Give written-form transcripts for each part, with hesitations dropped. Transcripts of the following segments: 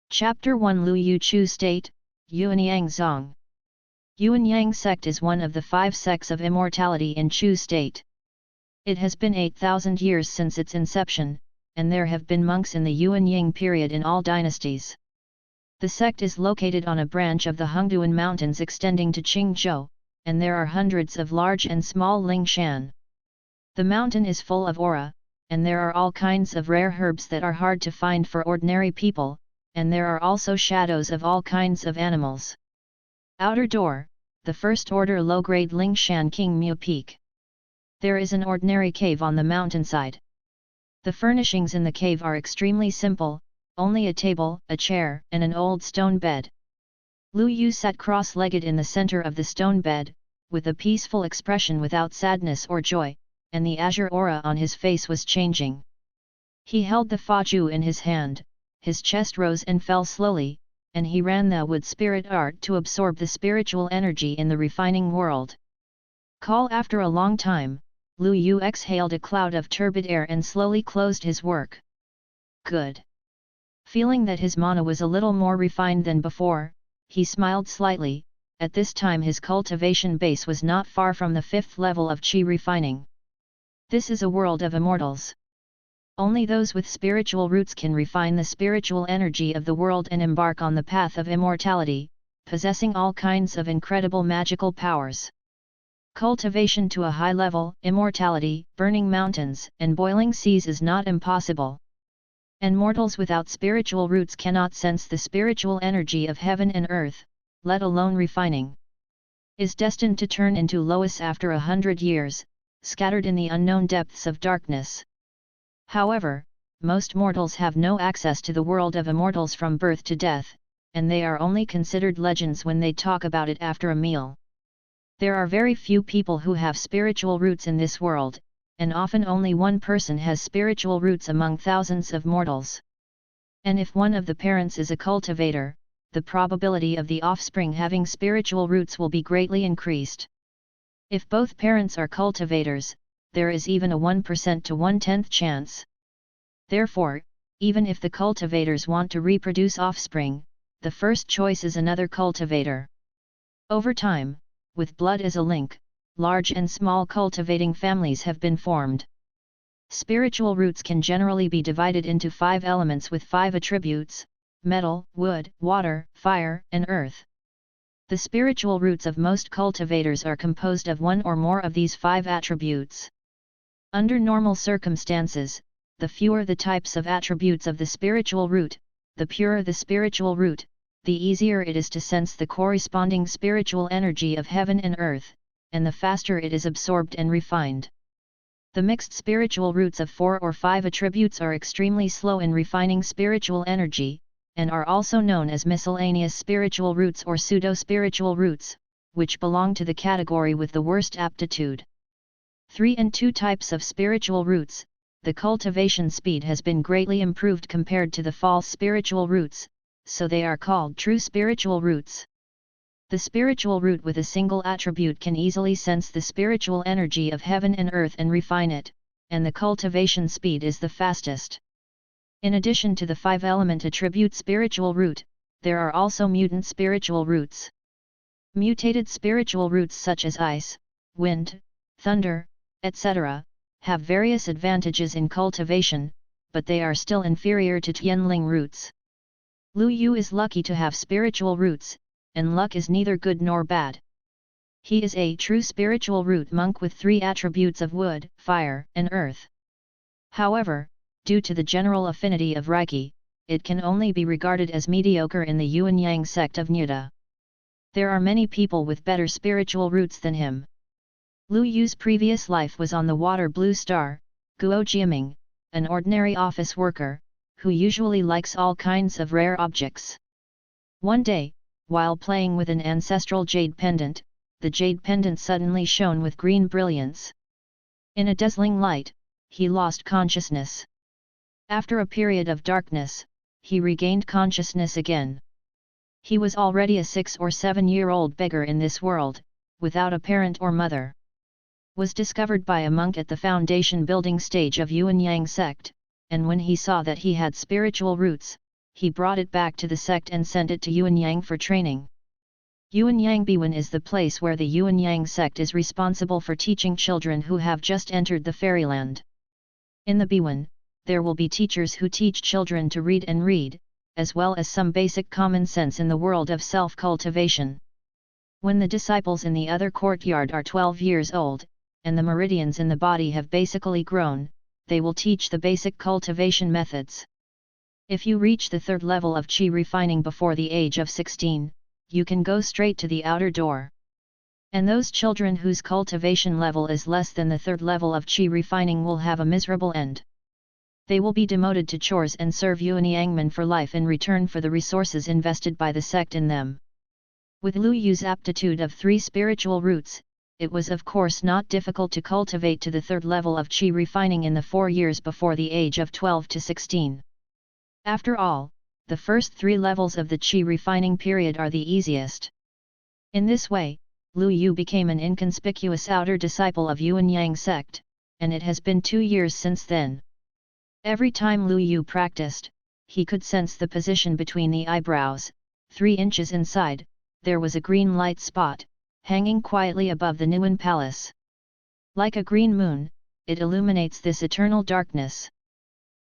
Chapter 1 Lu Yu Chu State, Yuanyang Zong. Yuanyang sect is one of the 5 sects of immortality in Chu State. It has been 8,000 years since its inception, and there have been monks in the Yuanyang period in all dynasties. The sect is located on a branch of the Hongduan Mountains extending to Qingzhou, and there are hundreds of large and small Lingshan. The mountain is full of aura, and there are all kinds of rare herbs that are hard to find for ordinary people, and there are also shadows of all kinds of animals. Outer door, the first order low-grade Lingshan King Mu Peak. There is an ordinary cave on the mountainside. The furnishings in the cave are extremely simple, only a table, a chair, and an old stone bed. Lu Yu sat cross-legged in the center of the stone bed, with a peaceful expression without sadness or joy, and the azure aura on his face was changing. He held the Fa Ju in his hand, his chest rose and fell slowly, and he ran the wood spirit art to absorb the spiritual energy in the refining world. After a long time, Lu Yu exhaled a cloud of turbid air and slowly closed his work. Good. Feeling that his mana was a little more refined than before, he smiled slightly. At this time his cultivation base was not far from the 5th level of Qi refining. This is a world of immortals. Only those with spiritual roots can refine the spiritual energy of the world and embark on the path of immortality, possessing all kinds of incredible magical powers. Cultivation to a high level, immortality, burning mountains, and boiling seas is not impossible. And mortals without spiritual roots cannot sense the spiritual energy of heaven and earth, let alone refining. Is destined to turn into Lois after 100 years, scattered in the unknown depths of darkness. However, most mortals have no access to the world of immortals from birth to death, and they are only considered legends when they talk about it after a meal. There are very few people who have spiritual roots in this world, and often only one person has spiritual roots among thousands of mortals. And if one of the parents is a cultivator, the probability of the offspring having spiritual roots will be greatly increased. If both parents are cultivators, there is even a 1% to 1/10 chance. Therefore, even if the cultivators want to reproduce offspring, the first choice is another cultivator. Over time, with blood as a link, large and small cultivating families have been formed. Spiritual roots can generally be divided into 5 elements with 5 attributes: metal, wood, water, fire, and earth. The spiritual roots of most cultivators are composed of one or more of these 5 attributes. Under normal circumstances, the fewer the types of attributes of the spiritual root, the purer the spiritual root, the easier it is to sense the corresponding spiritual energy of heaven and earth, and the faster it is absorbed and refined. The mixed spiritual roots of 4 or 5 attributes are extremely slow in refining spiritual energy, and are also known as miscellaneous spiritual roots or pseudo-spiritual roots, which belong to the category with the worst aptitude. 3 and 2 types of spiritual roots. The cultivation speed has been greatly improved compared to the false spiritual roots, so they are called true spiritual roots. The spiritual root with a single attribute can easily sense the spiritual energy of heaven and earth and refine it, and the cultivation speed is the fastest. In addition to the 5-element attribute spiritual root, there are also mutant spiritual roots. Mutated spiritual roots such as ice, wind, thunder, etc., have various advantages in cultivation, but they are still inferior to Tianling roots. Lu Yu is lucky to have spiritual roots, and luck is neither good nor bad. He is a true spiritual root monk with 3 attributes of wood, fire, and earth. However, due to the general affinity of Reiki, it can only be regarded as mediocre in the Yuanyang sect of Nyuta. There are many people with better spiritual roots than him. Lu Yu's previous life was on the Water Blue Star, Guo Jiaming, an ordinary office worker, who usually likes all kinds of rare objects. One day, while playing with an ancestral jade pendant, the jade pendant suddenly shone with green brilliance. In a dazzling light, he lost consciousness. After a period of darkness, he regained consciousness again. He was already a 6 or 7-year-old beggar in this world, without a parent or mother. Was discovered by a monk at the foundation building stage of Yuanyang sect, and when he saw that he had spiritual roots, he brought it back to the sect and sent it to Yuanyang for training. Yuanyang Biwan is the place where the Yuanyang sect is responsible for teaching children who have just entered the fairyland. In the Biwan, there will be teachers who teach children to read, as well as some basic common sense in the world of self-cultivation. When the disciples in the other courtyard are 12 years old, and the meridians in the body have basically grown, they will teach the basic cultivation methods. If you reach the third level of qi refining before the age of 16, you can go straight to the outer door. And those children whose cultivation level is less than the third level of qi refining will have a miserable end. They will be demoted to chores and serve Yuanyangmen for life in return for the resources invested by the sect in them. With Lu Yu's aptitude of 3 spiritual roots, it was of course not difficult to cultivate to the third level of qi refining in the 4 years before the age of 12 to 16. After all, the first 3 levels of the qi refining period are the easiest. In this way, Lu Yu became an inconspicuous outer disciple of Yuanyang sect, and it has been 2 years since then. Every time Lu Yu practiced, he could sense the position between the eyebrows, 3 inches inside, there was a green light spot, hanging quietly above the Niwen Palace. Like a green moon, it illuminates this eternal darkness.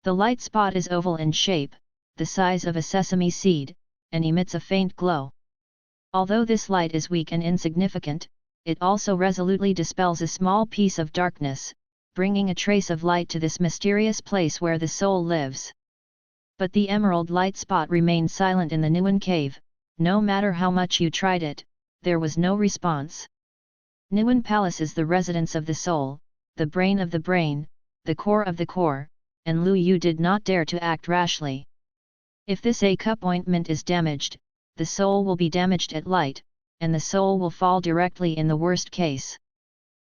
The light spot is oval in shape, the size of a sesame seed, and emits a faint glow. Although this light is weak and insignificant, it also resolutely dispels a small piece of darkness, bringing a trace of light to this mysterious place where the soul lives. But the emerald light spot remained silent in the Niwen cave. No matter how much you tried it, there was no response. Niwen Palace is the residence of the soul, the brain of the brain, the core of the core, and Lu Yu did not dare to act rashly. If this A-cup ointment is damaged, the soul will be damaged at light, and the soul will fall directly in the worst case.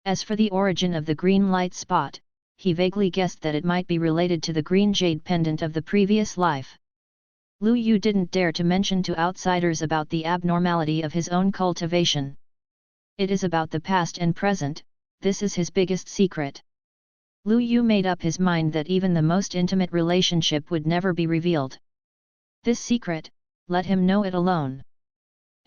As for the origin of the green light spot, he vaguely guessed that it might be related to the green jade pendant of the previous life. Lu Yu didn't dare to mention to outsiders about the abnormality of his own cultivation. It is about the past and present, this is his biggest secret. Lu Yu made up his mind that even the most intimate relationship would never be revealed. This secret, let him know it alone.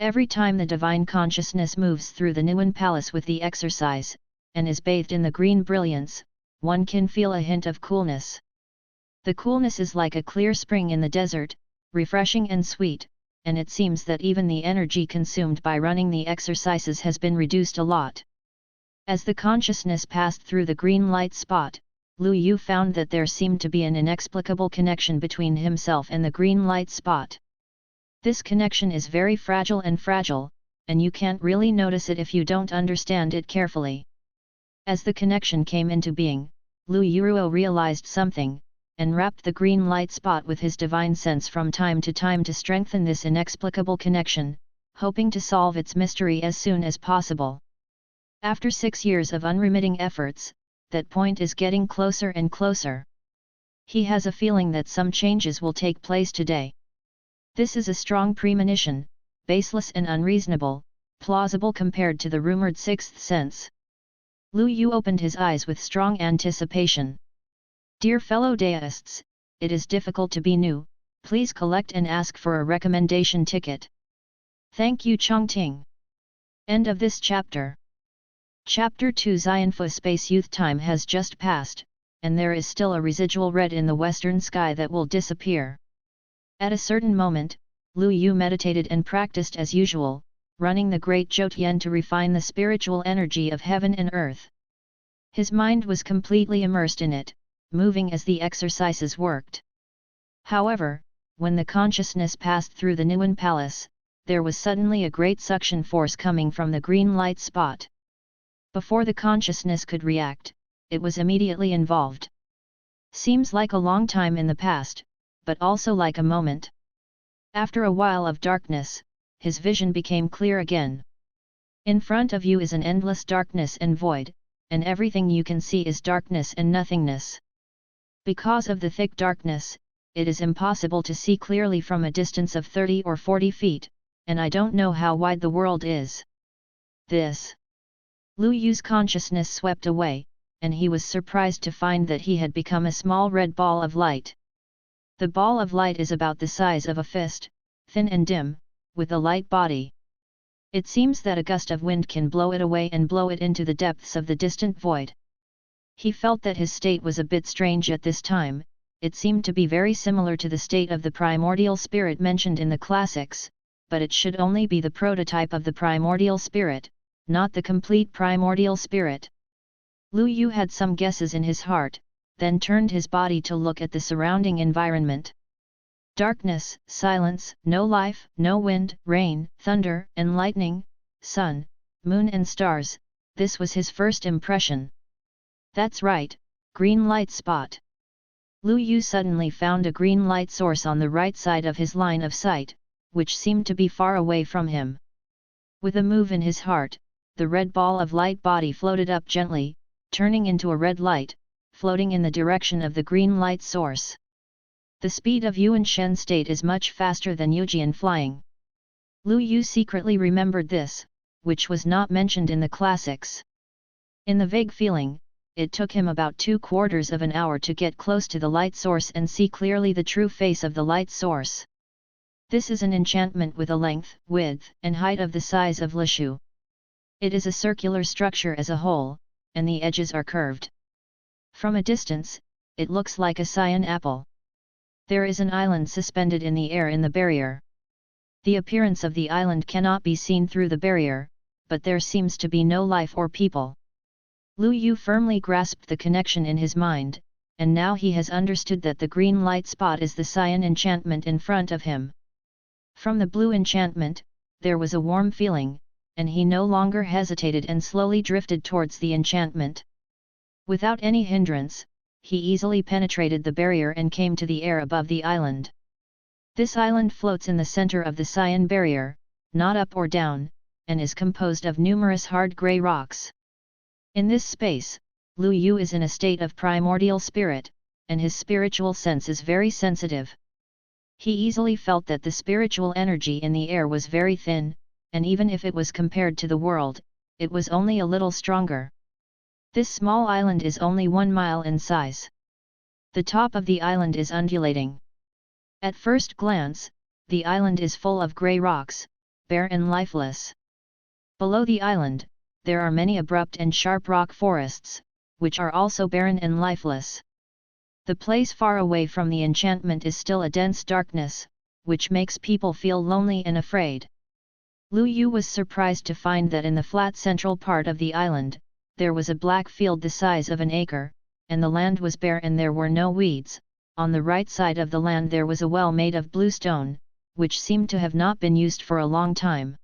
Every time the divine consciousness moves through the Niwen Palace with the exercise, and is bathed in the green brilliance, one can feel a hint of coolness. The coolness is like a clear spring in the desert, refreshing and sweet, and it seems that even the energy consumed by running the exercises has been reduced a lot. As the consciousness passed through the green light spot, Lu Yu found that there seemed to be an inexplicable connection between himself and the green light spot. This connection is very fragile, and you can't really notice it if you don't understand it carefully. As the connection came into being, Lu Yuruo realized something, and wrapped the green light spot with his divine sense from time to time to strengthen this inexplicable connection, hoping to solve its mystery as soon as possible. After 6 years of unremitting efforts, that point is getting closer and closer. He has a feeling that some changes will take place today. This is a strong premonition, baseless and unreasonable, plausible compared to the rumored sixth sense. Lu Yu opened his eyes with strong anticipation. Dear fellow deists, it is difficult to be new, please collect and ask for a recommendation ticket. Thank you Chongting. End of this chapter. Chapter 2 Xianfu Space Youth Time has just passed, and there is still a residual red in the western sky that will disappear. At a certain moment, Lu Yu meditated and practiced as usual, running the great Zhoutian to refine the spiritual energy of heaven and earth. His mind was completely immersed in it, moving as the exercises worked. However, when the consciousness passed through the Niwen Palace, there was suddenly a great suction force coming from the green light spot. Before the consciousness could react, it was immediately involved. Seems like a long time in the past, but also like a moment. After a while of darkness, his vision became clear again. In front of you is an endless darkness and void, and everything you can see is darkness and nothingness. Because of the thick darkness, it is impossible to see clearly from a distance of 30 or 40 feet, and I don't know how wide the world is. This. Lu Yu's consciousness swept away, and he was surprised to find that he had become a small red ball of light. The ball of light is about the size of a fist, thin and dim, with a light body. It seems that a gust of wind can blow it away and blow it into the depths of the distant void. He felt that his state was a bit strange at this time. It seemed to be very similar to the state of the primordial spirit mentioned in the classics, but it should only be the prototype of the primordial spirit, not the complete primordial spirit. Lu Yu had some guesses in his heart, then turned his body to look at the surrounding environment. Darkness, silence, no life, no wind, rain, thunder and lightning, sun, moon and stars, this was his first impression. That's right, green light spot. Lu Yu suddenly found a green light source on the right side of his line of sight, which seemed to be far away from him. With a move in his heart, the red ball of light body floated up gently, turning into a red light, floating in the direction of the green light source. The speed of Yuan Shen state is much faster than Yujian flying. Lu Yu secretly remembered this, which was not mentioned in the classics. In the vague feeling, it took him about 2/4 of an hour to get close to the light source and see clearly the true face of the light source. This is an enchantment with a length, width and height of the size of Lishu. It is a circular structure as a whole, and the edges are curved. From a distance, it looks like a cyan apple. There is an island suspended in the air in the barrier. The appearance of the island cannot be seen through the barrier, but there seems to be no life or people. Lu Yu firmly grasped the connection in his mind, and now he has understood that the green light spot is the cyan enchantment in front of him. From the blue enchantment, there was a warm feeling, and he no longer hesitated and slowly drifted towards the enchantment. Without any hindrance, he easily penetrated the barrier and came to the air above the island. This island floats in the center of the cyan barrier, not up or down, and is composed of numerous hard grey rocks. In this space, Lu Yu is in a state of primordial spirit, and his spiritual sense is very sensitive. He easily felt that the spiritual energy in the air was very thin, and even if it was compared to the world, it was only a little stronger. This small island is only 1 mile in size. The top of the island is undulating. At first glance, the island is full of grey rocks, bare and lifeless. Below the island, there are many abrupt and sharp rock forests, which are also barren and lifeless. The place far away from the enchantment is still a dense darkness, which makes people feel lonely and afraid. Lu Yu was surprised to find that in the flat central part of the island, there was a black field the size of an acre, and the land was bare and there were no weeds. On the right side of the land there was a well made of blue stone, which seemed to have not been used for a long time.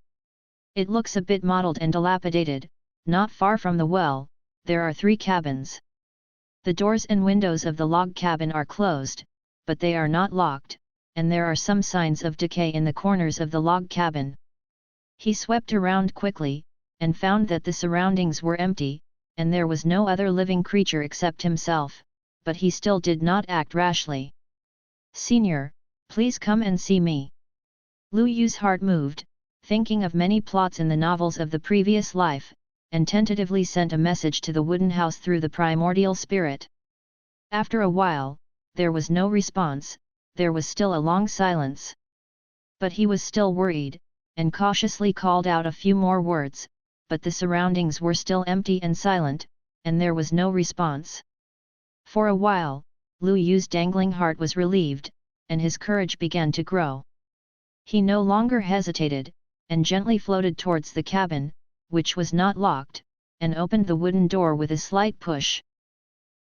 It looks a bit mottled and dilapidated. Not far from the well, there are 3 cabins. The doors and windows of the log cabin are closed, but they are not locked, and there are some signs of decay in the corners of the log cabin. He swept around quickly, and found that the surroundings were empty, and there was no other living creature except himself, but he still did not act rashly. "Senior, please come and see me." Lu Yu's heart moved, thinking of many plots in the novels of the previous life, and tentatively sent a message to the wooden house through the primordial spirit. After a while, there was no response, there was still a long silence. But he was still worried, and cautiously called out a few more words, but the surroundings were still empty and silent, and there was no response. For a while, Lu Yu's dangling heart was relieved, and his courage began to grow. He no longer hesitated, and gently floated towards the cabin, which was not locked, and opened the wooden door with a slight push.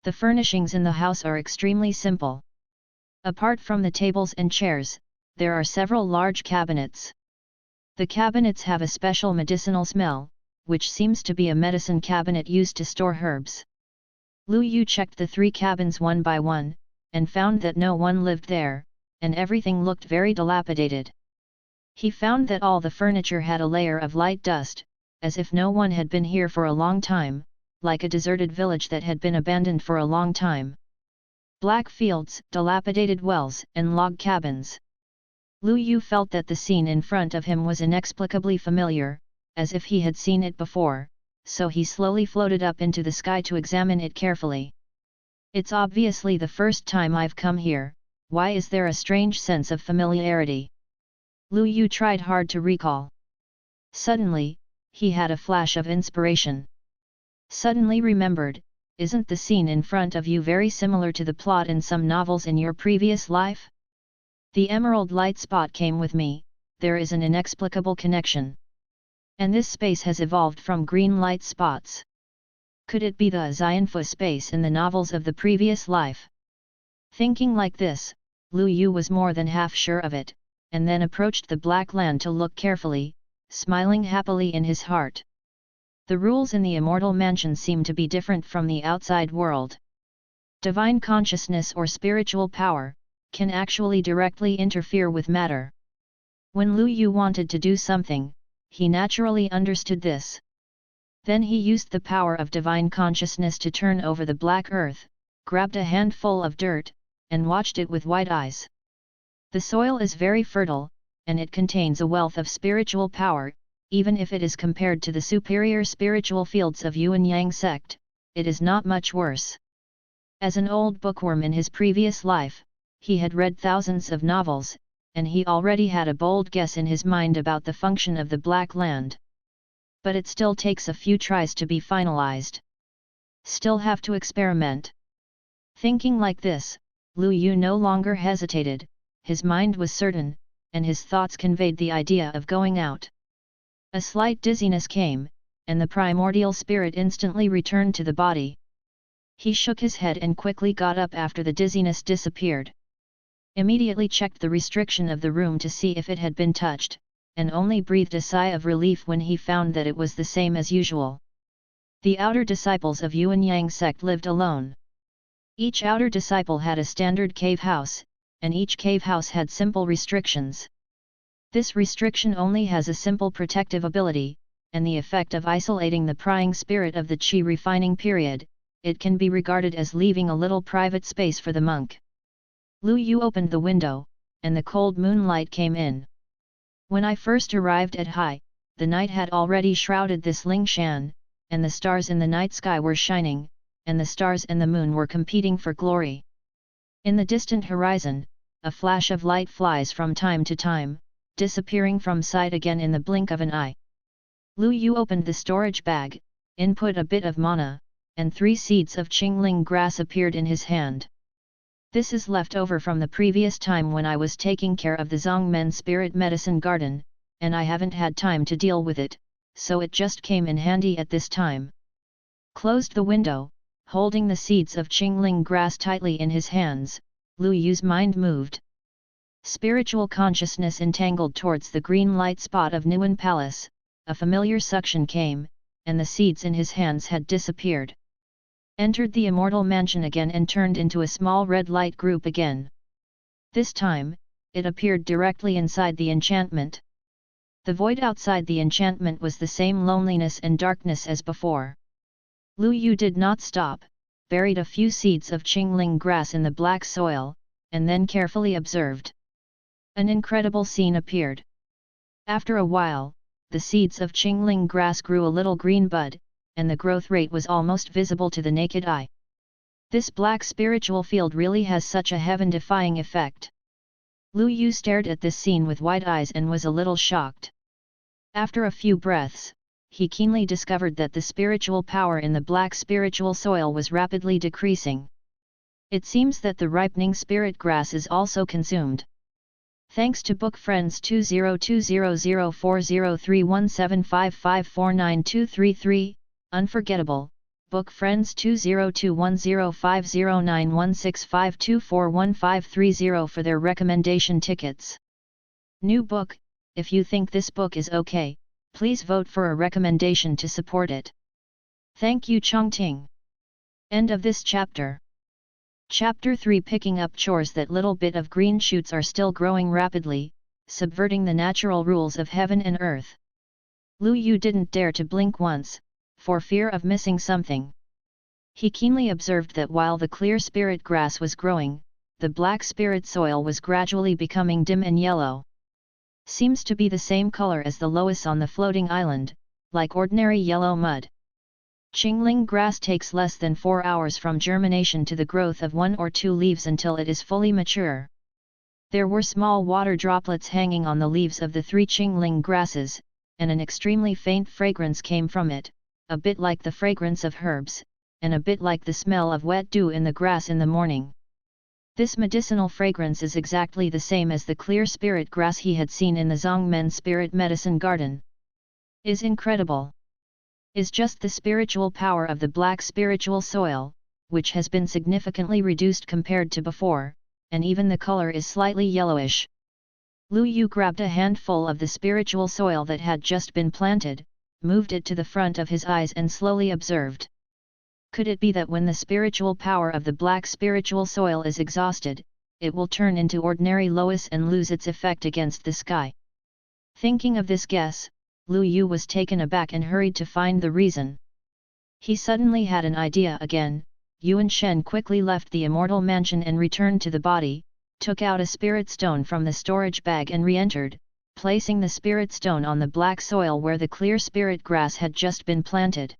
The furnishings in the house are extremely simple. Apart from the tables and chairs, there are several large cabinets. The cabinets have a special medicinal smell, which seems to be a medicine cabinet used to store herbs. Lu Yu checked the 3 cabins one by one, and found that no one lived there, and everything looked very dilapidated. He found that all the furniture had a layer of light dust, as if no one had been here for a long time, like a deserted village that had been abandoned for a long time. Black fields, dilapidated wells, and log cabins. Lu Yu felt that the scene in front of him was inexplicably familiar, as if he had seen it before, so he slowly floated up into the sky to examine it carefully. "It's obviously the first time I've come here," why is there a strange sense of familiarity? Lu Yu tried hard to recall. Suddenly, he had a flash of inspiration. Suddenly remembered, isn't the scene in front of you very similar to the plot in some novels in your previous life? The emerald light spot came with me, there is an inexplicable connection. And this space has evolved from green light spots. Could it be the Xianfu space in the novels of the previous life? Thinking like this, Lu Yu was more than half sure of it, and then approached the Black Land to look carefully, smiling happily in his heart. The rules in the Immortal Mansion seem to be different from the outside world. Divine consciousness or spiritual power can actually directly interfere with matter. When Lu Yu wanted to do something, he naturally understood this. Then he used the power of divine consciousness to turn over the black earth, grabbed a handful of dirt, and watched it with wide eyes. The soil is very fertile, and it contains a wealth of spiritual power. Even if it is compared to the superior spiritual fields of Yuan Yang sect, it is not much worse. As an old bookworm in his previous life, he had read thousands of novels, and he already had a bold guess in his mind about the function of the Black Land. But it still takes a few tries to be finalized. Still have to experiment. Thinking like this, Lu Yu no longer hesitated, his mind was certain, and his thoughts conveyed the idea of going out. A slight dizziness came, and the primordial spirit instantly returned to the body. He shook his head and quickly got up after the dizziness disappeared. Immediately checked the restriction of the room to see if it had been touched, and only breathed a sigh of relief when he found that it was the same as usual. The outer disciples of Yuan Yang sect lived alone. Each outer disciple had a standard cave house, and each cave house had simple restrictions. This restriction only has a simple protective ability, and the effect of isolating the prying spirit of the qi refining period. It can be regarded as leaving a little private space for the monk. Lu Yu opened the window, and the cold moonlight came in. When I first arrived at Hai, the night had already shrouded this Lingshan, and the stars in the night sky were shining, and the stars and the moon were competing for glory. In the distant horizon, a flash of light flies from time to time, disappearing from sight again in the blink of an eye. Lu Yu opened the storage bag, input a bit of mana, and 3 seeds of Qingling grass appeared in his hand. This is left over from the previous time when I was taking care of the Zongmen Spirit Medicine Garden, and I haven't had time to deal with it, so it just came in handy at this time. Closed the window, holding the seeds of Qingling grass tightly in his hands, Lu Yu's mind moved. Spiritual consciousness entangled towards the green light spot of Nuan Palace, a familiar suction came, and the seeds in his hands had disappeared. Entered the Immortal Mansion again and turned into a small red light group again. This time, it appeared directly inside the enchantment. The void outside the enchantment was the same loneliness and darkness as before. Lu Yu did not stop, buried a few seeds of Qingling grass in the black soil, and then carefully observed. An incredible scene appeared. After a while, the seeds of Qingling grass grew a little green bud, and the growth rate was almost visible to the naked eye. This black spiritual field really has such a heaven-defying effect. Lu Yu stared at this scene with wide eyes and was a little shocked. After a few breaths, he keenly discovered that the spiritual power in the black spiritual soil was rapidly decreasing. It seems that the ripening spirit grass is also consumed. Thanks to book friends 2020040317554923, unforgettable, book friends 202105091652415530 for their recommendation tickets. New book, if you think this book is okay, please vote for a recommendation to support it. Thank you Chongting. End of this chapter. Chapter 3 Picking up chores. That little bit of green shoots are still growing rapidly, subverting the natural rules of heaven and earth. Lu Yu didn't dare to blink once, for fear of missing something. He keenly observed that while the clear spirit grass was growing, the black spirit soil was gradually becoming dim and yellow. Seems to be the same color as the loess on the floating island, like ordinary yellow mud. Qingling grass takes less than 4 hours from germination to the growth of 1 or 2 leaves until it is fully mature. There were small water droplets hanging on the leaves of the 3 Qingling grasses, and an extremely faint fragrance came from it, a bit like the fragrance of herbs, and a bit like the smell of wet dew in the grass in the morning. This medicinal fragrance is exactly the same as the clear spirit grass he had seen in the Zongmen spirit medicine garden. Is incredible. Is just the spiritual power of the black spiritual soil, which has been significantly reduced compared to before, and even the color is slightly yellowish. Lu Yu grabbed a handful of the spiritual soil that had just been planted, moved it to the front of his eyes and slowly observed. Could it be that when the spiritual power of the black spiritual soil is exhausted, it will turn into ordinary loess and lose its effect against the sky? Thinking of this guess, Lu Yu was taken aback and hurried to find the reason. He suddenly had an idea again. Yuan Shen quickly left the immortal mansion and returned to the body, took out a spirit stone from the storage bag and re-entered, placing the spirit stone on the black soil where the clear spirit grass had just been planted.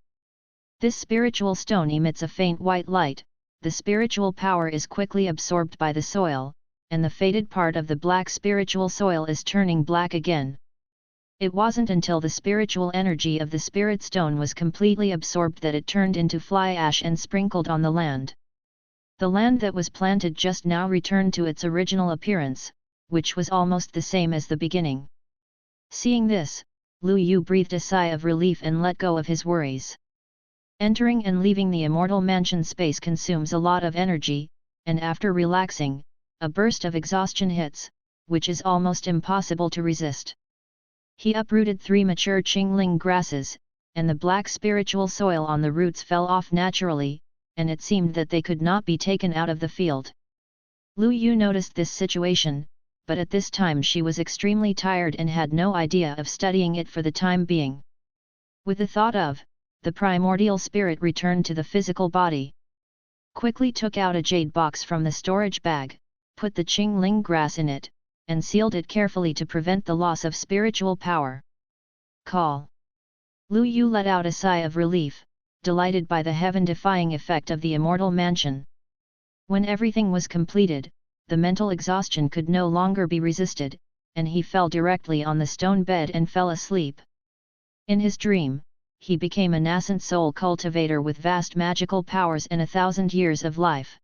This spiritual stone emits a faint white light, the spiritual power is quickly absorbed by the soil, and the faded part of the black spiritual soil is turning black again. It wasn't until the spiritual energy of the spirit stone was completely absorbed that it turned into fly ash and sprinkled on the land. The land that was planted just now returned to its original appearance, which was almost the same as the beginning. Seeing this, Lu Yu breathed a sigh of relief and let go of his worries. Entering and leaving the immortal mansion space consumes a lot of energy, and after relaxing, a burst of exhaustion hits, which is almost impossible to resist. He uprooted 3 mature Qingling grasses, and the black spiritual soil on the roots fell off naturally, and it seemed that they could not be taken out of the field. Lu Yu noticed this situation, but at this time she was extremely tired and had no idea of studying it for the time being. With the thought of, the primordial spirit returned to the physical body. Quickly took out a jade box from the storage bag, put the Qingling grass in it, and sealed it carefully to prevent the loss of spiritual power. Call. Lu Yu let out a sigh of relief, delighted by the heaven-defying effect of the immortal mansion. When everything was completed, the mental exhaustion could no longer be resisted, and he fell directly on the stone bed and fell asleep. In his dream, he became a nascent soul cultivator with vast magical powers and 1,000 years of life.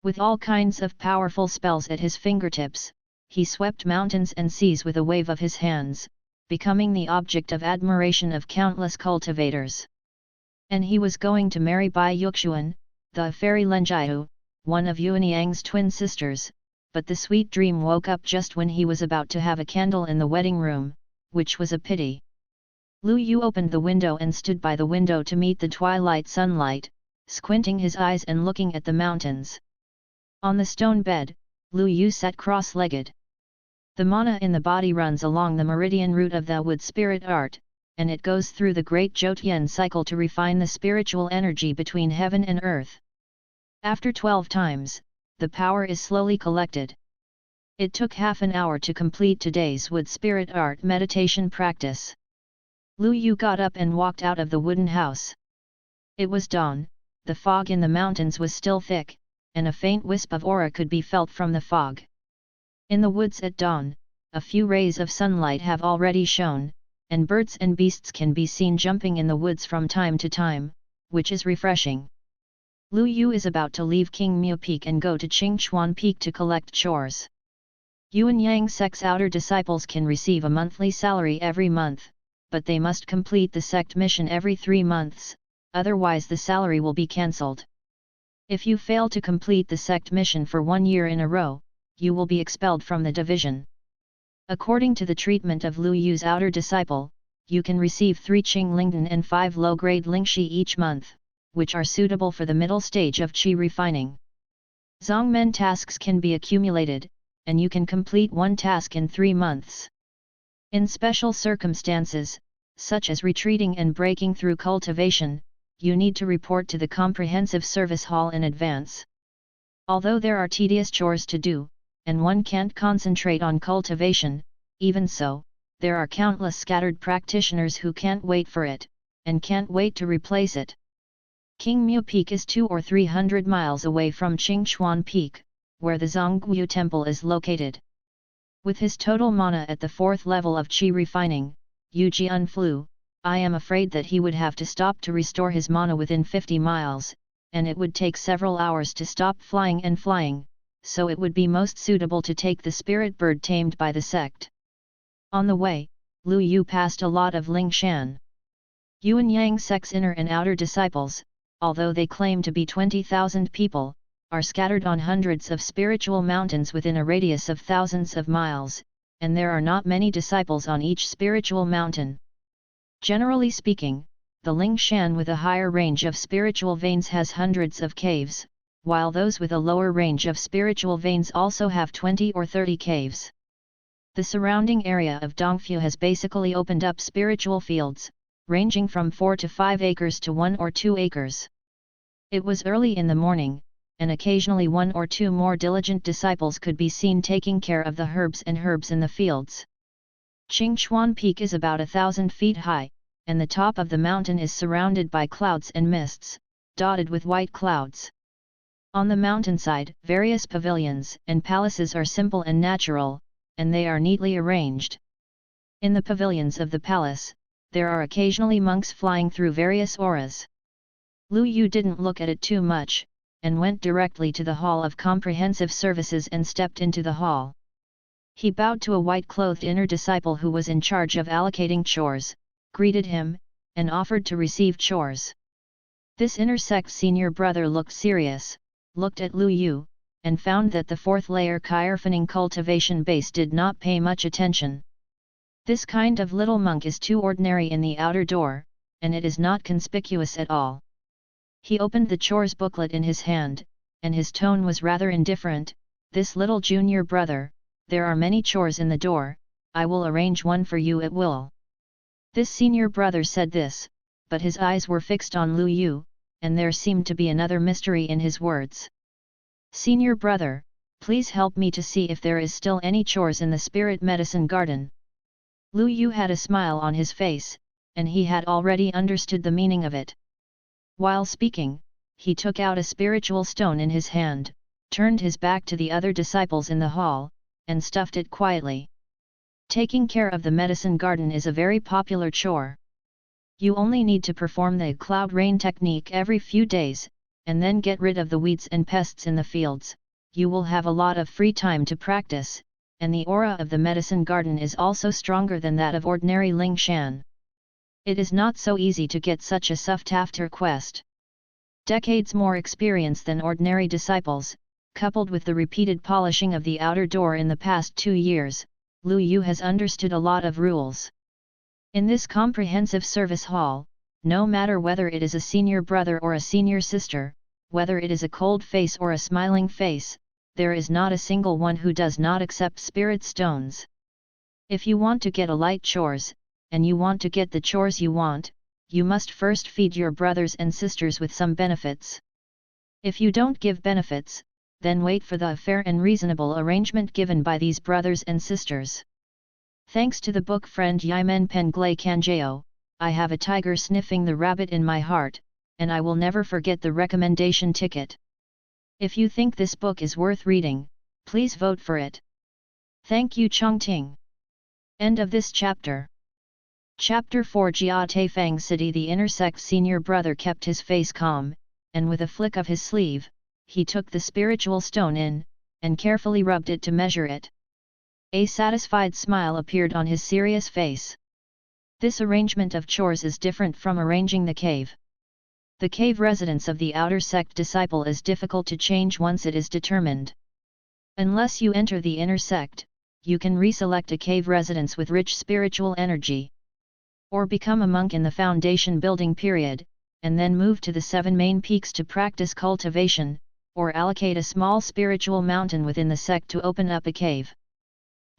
With all kinds of powerful spells at his fingertips, he swept mountains and seas with a wave of his hands, becoming the object of admiration of countless cultivators. And he was going to marry Bai Yuxuan, the fairy Lenjiu, one of Yuanyang's twin sisters, but the sweet dream woke up just when he was about to have a candle in the wedding room, which was a pity. Lu Yu opened the window and stood by the window to meet the twilight sunlight, squinting his eyes and looking at the mountains. On the stone bed, Lu Yu sat cross-legged. The mana in the body runs along the meridian route of the wood spirit art, and it goes through the great Zhoutian cycle to refine the spiritual energy between heaven and earth. After 12 times, the power is slowly collected. It took half an hour to complete today's wood spirit art meditation practice. Lu Yu got up and walked out of the wooden house. It was dawn, the fog in the mountains was still thick, and a faint wisp of aura could be felt from the fog. In the woods at dawn, a few rays of sunlight have already shone, and birds and beasts can be seen jumping in the woods from time to time, which is refreshing. Lu Yu is about to leave King Mu Peak and go to Qingchuan Peak to collect chores. Yuanyang sect's outer disciples can receive a monthly salary every month, but they must complete the sect mission every 3 months, otherwise the salary will be cancelled. If you fail to complete the sect mission for 1 year in a row, you will be expelled from the division. According to the treatment of Lu Yu's outer disciple, you can receive 3 Qinglingdan and 5 low-grade Lingxi each month, which are suitable for the middle stage of qi refining. Zongmen tasks can be accumulated, and you can complete 1 task in 3 months. In special circumstances, such as retreating and breaking through cultivation, you need to report to the comprehensive service hall in advance. Although there are tedious chores to do, and one can't concentrate on cultivation, even so, there are countless scattered practitioners who can't wait for it, and can't wait to replace it. King Mu Peak is 200 or 300 miles away from Qingchuan Peak, where the Zongguo temple is located. With his total mana at the 4th level of Qi refining, Yu Jian flew. I am afraid that he would have to stop to restore his mana within 50 miles, and it would take several hours to stop flying and flying, so it would be most suitable to take the spirit bird tamed by the sect. On the way, Lu Yu passed a lot of Ling Shan. Yuan Yang sect's inner and outer disciples, although they claim to be 20,000 people, are scattered on hundreds of spiritual mountains within a radius of thousands of miles, and there are not many disciples on each spiritual mountain. Generally speaking, the Ling Shan with a higher range of spiritual veins has hundreds of caves, while those with a lower range of spiritual veins also have 20 or 30 caves. The surrounding area of Dongfu has basically opened up spiritual fields, ranging from 4 to 5 acres to 1 or 2 acres. It was early in the morning, and occasionally 1 or 2 more diligent disciples could be seen taking care of the herbs in the fields. Qingchuan Peak is about 1,000 feet high, and the top of the mountain is surrounded by clouds and mists, dotted with white clouds. On the mountainside, various pavilions and palaces are simple and natural, and they are neatly arranged. In the pavilions of the palace, there are occasionally monks flying through various auras. Lu Yu didn't look at it too much, and went directly to the Hall of Comprehensive Services and stepped into the hall. He bowed to a white-clothed inner disciple who was in charge of allocating chores, greeted him, and offered to receive chores. This inner sect senior brother looked serious, looked at Lu Yu, and found that the 4th layer Kyrphaning cultivation base did not pay much attention. This kind of little monk is too ordinary in the outer door, and it is not conspicuous at all. He opened the chores booklet in his hand, and his tone was rather indifferent. This little junior brother, there are many chores in the door, I will arrange one for you at will. This senior brother said this, but his eyes were fixed on Lu Yu, and there seemed to be another mystery in his words. Senior brother, please help me to see if there is still any chores in the spirit medicine garden. Lu Yu had a smile on his face, and he had already understood the meaning of it. While speaking, he took out a spiritual stone in his hand, turned his back to the other disciples in the hall, and stuffed it quietly. Taking care of the medicine garden is a very popular chore. You only need to perform the cloud rain technique every few days, and then get rid of the weeds and pests in the fields. You will have a lot of free time to practice, and the aura of the medicine garden is also stronger than that of ordinary Ling Shan. It is not so easy to get such a sought-after quest. Decades more experience than ordinary disciples, coupled with the repeated polishing of the outer door in the past 2 years, Lu Yu has understood a lot of rules. In this comprehensive service hall, no matter whether it is a senior brother or a senior sister, whether it is a cold face or a smiling face, there is not a single one who does not accept spirit stones. If you want to get a light chores, and you want to get the chores you want, you must first feed your brothers and sisters with some benefits. If you don't give benefits, then wait for the fair and reasonable arrangement given by these brothers and sisters. Thanks to the book friend Yimen Penglai Kanjao, I have a tiger sniffing the rabbit in my heart, and I will never forget the recommendation ticket. If you think this book is worth reading, please vote for it. Thank you Chongting. End of this chapter. Chapter 4 Jia Taifang City. The inner sect senior brother kept his face calm, and with a flick of his sleeve, he took the spiritual stone in, and carefully rubbed it to measure it. A satisfied smile appeared on his serious face. This arrangement of chores is different from arranging the cave. The cave residence of the outer sect disciple is difficult to change once it is determined. Unless you enter the inner sect, you can reselect a cave residence with rich spiritual energy. Or become a monk in the foundation building period, and then move to the 7 main peaks to practice cultivation, or allocate a small spiritual mountain within the sect to open up a cave.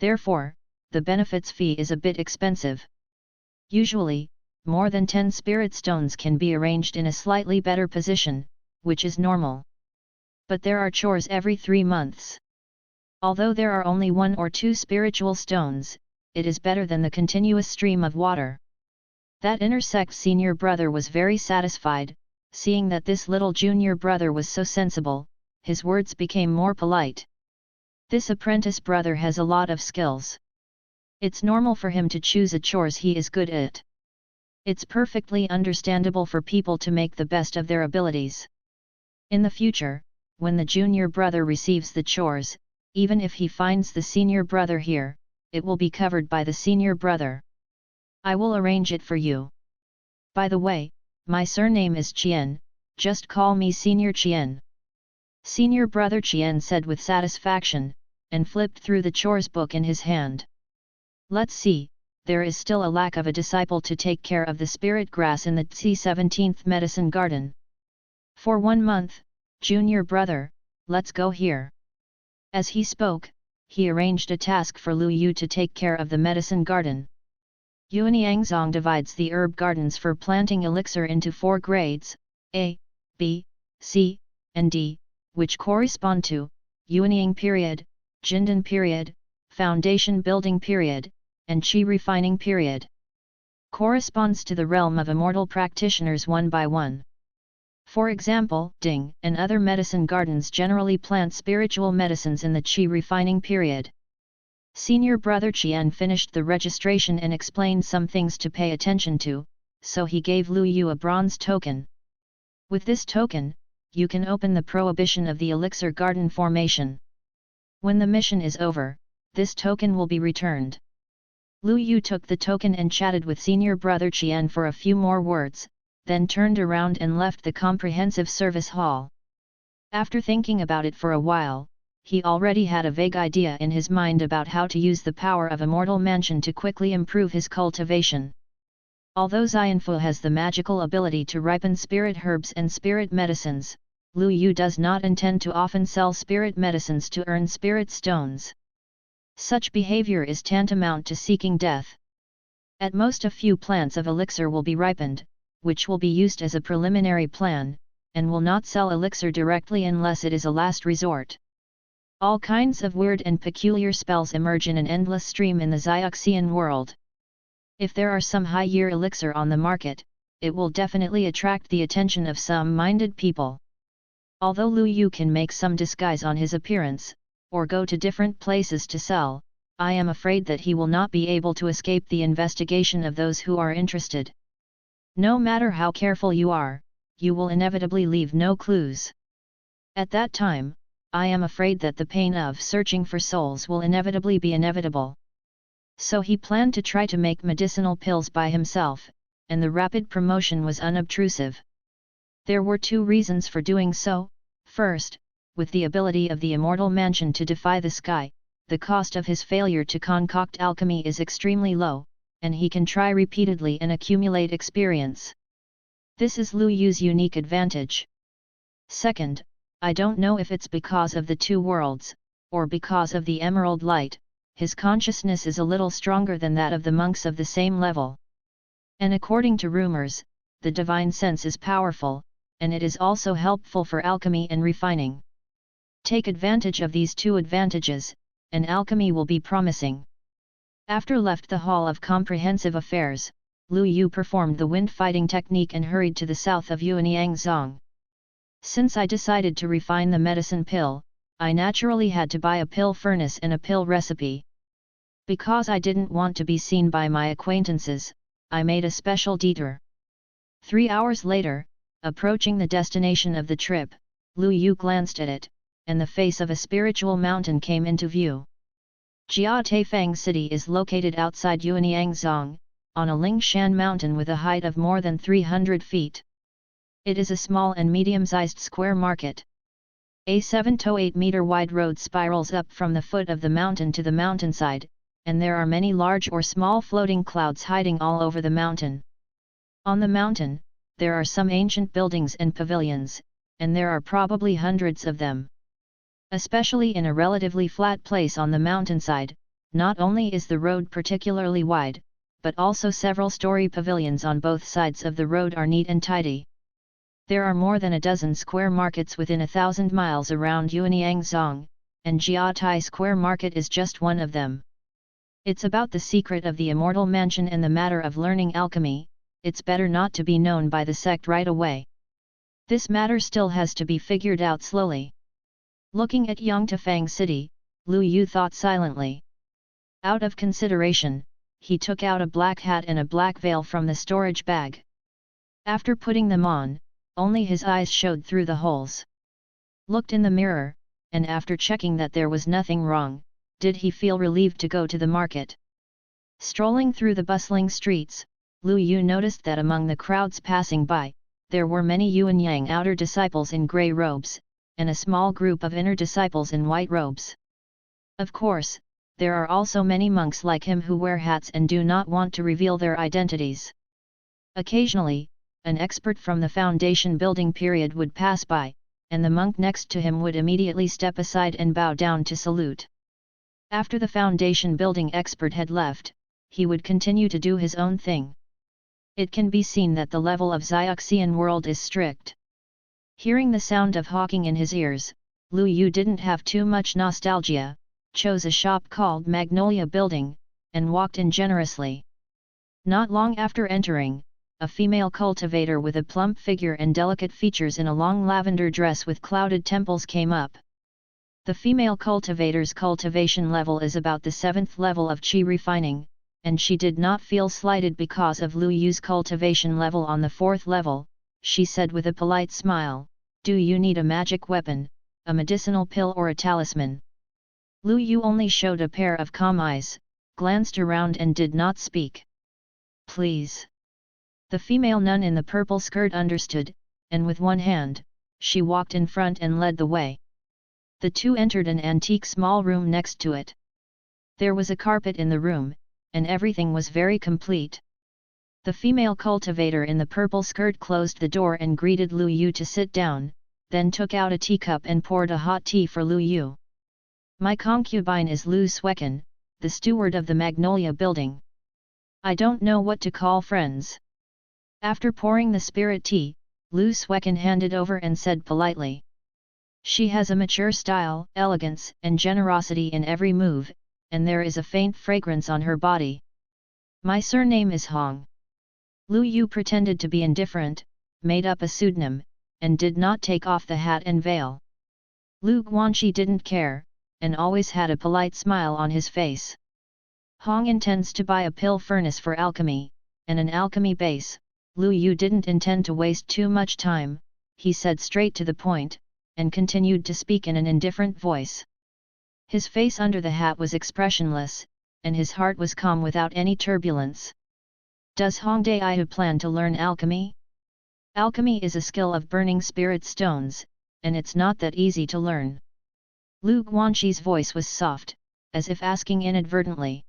Therefore, the benefits fee is a bit expensive. Usually, more than 10 spirit stones can be arranged in a slightly better position, which is normal. But there are chores every 3 months. Although there are only 1 or 2 spiritual stones, it is better than the continuous stream of water. That inner sect senior brother was very satisfied, seeing that this little junior brother was so sensible, his words became more polite. This apprentice brother has a lot of skills. It's normal for him to choose a chores he is good at. It's perfectly understandable for people to make the best of their abilities. In the future, when the junior brother receives the chores, even if he finds the senior brother here, it will be covered by the senior brother. I will arrange it for you. By the way, my surname is Chien, just call me Senior Chien. Senior brother Chien said with satisfaction, and flipped through the chores book in his hand. Let's see, there is still a lack of a disciple to take care of the spirit grass in the C17th medicine garden. For 1 month, junior brother, let's go here. As he spoke, he arranged a task for Lu Yu to take care of the medicine garden. Yuanyangzong divides the herb gardens for planting elixir into 4 grades, A, B, C, and D, which correspond to Yuanying period, Jindan period, Foundation building period, and Qi refining period. Corresponds to the realm of immortal practitioners one by one. For example, Ding and other medicine gardens generally plant spiritual medicines in the Qi refining period. Senior brother Qian finished the registration and explained some things to pay attention to, so he gave Lu Yu a bronze token. With this token, you can open the prohibition of the elixir garden formation. When the mission is over, this token will be returned. Lu Yu took the token and chatted with senior brother Qian for a few more words, then turned around and left the comprehensive service hall. After thinking about it for a while, he already had a vague idea in his mind about how to use the power of Immortal Mansion to quickly improve his cultivation. Although Xianfu has the magical ability to ripen spirit herbs and spirit medicines, Lu Yu does not intend to often sell spirit medicines to earn spirit stones. Such behavior is tantamount to seeking death. At most a few plants of elixir will be ripened, which will be used as a preliminary plan, and will not sell elixir directly unless it is a last resort. All kinds of weird and peculiar spells emerge in an endless stream in the Xiaoxian world. If there are some high-year elixir on the market, it will definitely attract the attention of some minded people. Although Lu Yu can make some disguise on his appearance, or go to different places to sell, I am afraid that he will not be able to escape the investigation of those who are interested. No matter how careful you are, you will inevitably leave no clues. At that time, I am afraid that the pain of searching for souls will inevitably be inevitable. So he planned to try to make medicinal pills by himself, and the rapid promotion was unobtrusive. There were 2 reasons for doing so. First, with the ability of the Immortal Mansion to defy the sky, the cost of his failure to concoct alchemy is extremely low, and he can try repeatedly and accumulate experience. This is Lu Yu's unique advantage. Second, I don't know if it's because of the 2 worlds, or because of the emerald light, his consciousness is a little stronger than that of the monks of the same level. And according to rumors, the divine sense is powerful, and it is also helpful for alchemy and refining. Take advantage of these 2 advantages, and alchemy will be promising. After left the Hall of Comprehensive Affairs, Lu Yu performed the wind fighting technique and hurried to the south of Yuanyangzong. Since I decided to refine the medicine pill, I naturally had to buy a pill furnace and a pill recipe. Because I didn't want to be seen by my acquaintances, I made a special detour. 3 hours later, approaching the destination of the trip, Lu Yu glanced at it, and the face of a spiritual mountain came into view. Jia Taifang City is located outside Yuanyangzong, on a Lingshan mountain with a height of more than 300 feet. It is a small and medium-sized square market. A 7 to 8 meter wide road spirals up from the foot of the mountain to the mountainside, and there are many large or small floating clouds hiding all over the mountain. On the mountain, there are some ancient buildings and pavilions, and there are probably hundreds of them. Especially in a relatively flat place on the mountainside, not only is the road particularly wide, but also several story pavilions on both sides of the road are neat and tidy. There are more than a dozen square markets within 1,000 miles around Yuanyangzong, and Jiatai Square Market is just one of them. It's about the secret of the Immortal Mansion and the matter of learning alchemy. It's better not to be known by the sect right away. This matter still has to be figured out slowly. Looking at Yangtefang City, Lu Yu thought silently. Out of consideration, he took out a black hat and a black veil from the storage bag. After putting them on, only his eyes showed through the holes. Looked in the mirror, and after checking that there was nothing wrong, did he feel relieved to go to the market. Strolling through the bustling streets, Lu Yu noticed that among the crowds passing by, there were many Yuan Yang outer disciples in grey robes, and a small group of inner disciples in white robes. Of course, there are also many monks like him who wear hats and do not want to reveal their identities. Occasionally, an expert from the foundation building period would pass by, and the monk next to him would immediately step aside and bow down to salute. After the foundation building expert had left, he would continue to do his own thing. It can be seen that the level of Xiaoxian world is strict. Hearing the sound of hawking in his ears, Lu Yu didn't have too much nostalgia, chose a shop called Magnolia Building, and walked in generously. Not long after entering, a female cultivator with a plump figure and delicate features in a long lavender dress with clouded temples came up. The female cultivator's cultivation level is about the 7th level of qi refining, and she did not feel slighted because of Lu Yu's cultivation level on the 4th level. She said with a polite smile, "Do you need a magic weapon, a medicinal pill or a talisman?" Lu Yu only showed a pair of calm eyes, glanced around and did not speak. "Please." The female nun in the purple skirt understood, and with one hand, she walked in front and led the way. The two entered an antique small room next to it. There was a carpet in the room, and everything was very complete. The female cultivator in the purple skirt closed the door and greeted Lu Yu to sit down, then took out a teacup and poured a hot tea for Lu Yu. "My concubine is Lu Suekin, the steward of the Magnolia Building. I don't know what to call friends." After pouring the spirit tea, Lu Suekin handed over and said politely. "She has a mature style, elegance and generosity in every move, and there is a faint fragrance on her body. My surname is Hong." Lu Yu pretended to be indifferent, made up a pseudonym, and did not take off the hat and veil. Lu Guanxi didn't care, and always had a polite smile on his face. Hong intends to buy a pill furnace for alchemy, and an alchemy base. Lu Yu didn't intend to waste too much time, he said straight to the point, and continued to speak in an indifferent voice. His face under the hat was expressionless, and his heart was calm without any turbulence. "Does Hong Daiyu plan to learn alchemy?" "Alchemy is a skill of burning spirit stones, and it's not that easy to learn." Lu Guanxi's voice was soft, as if asking inadvertently.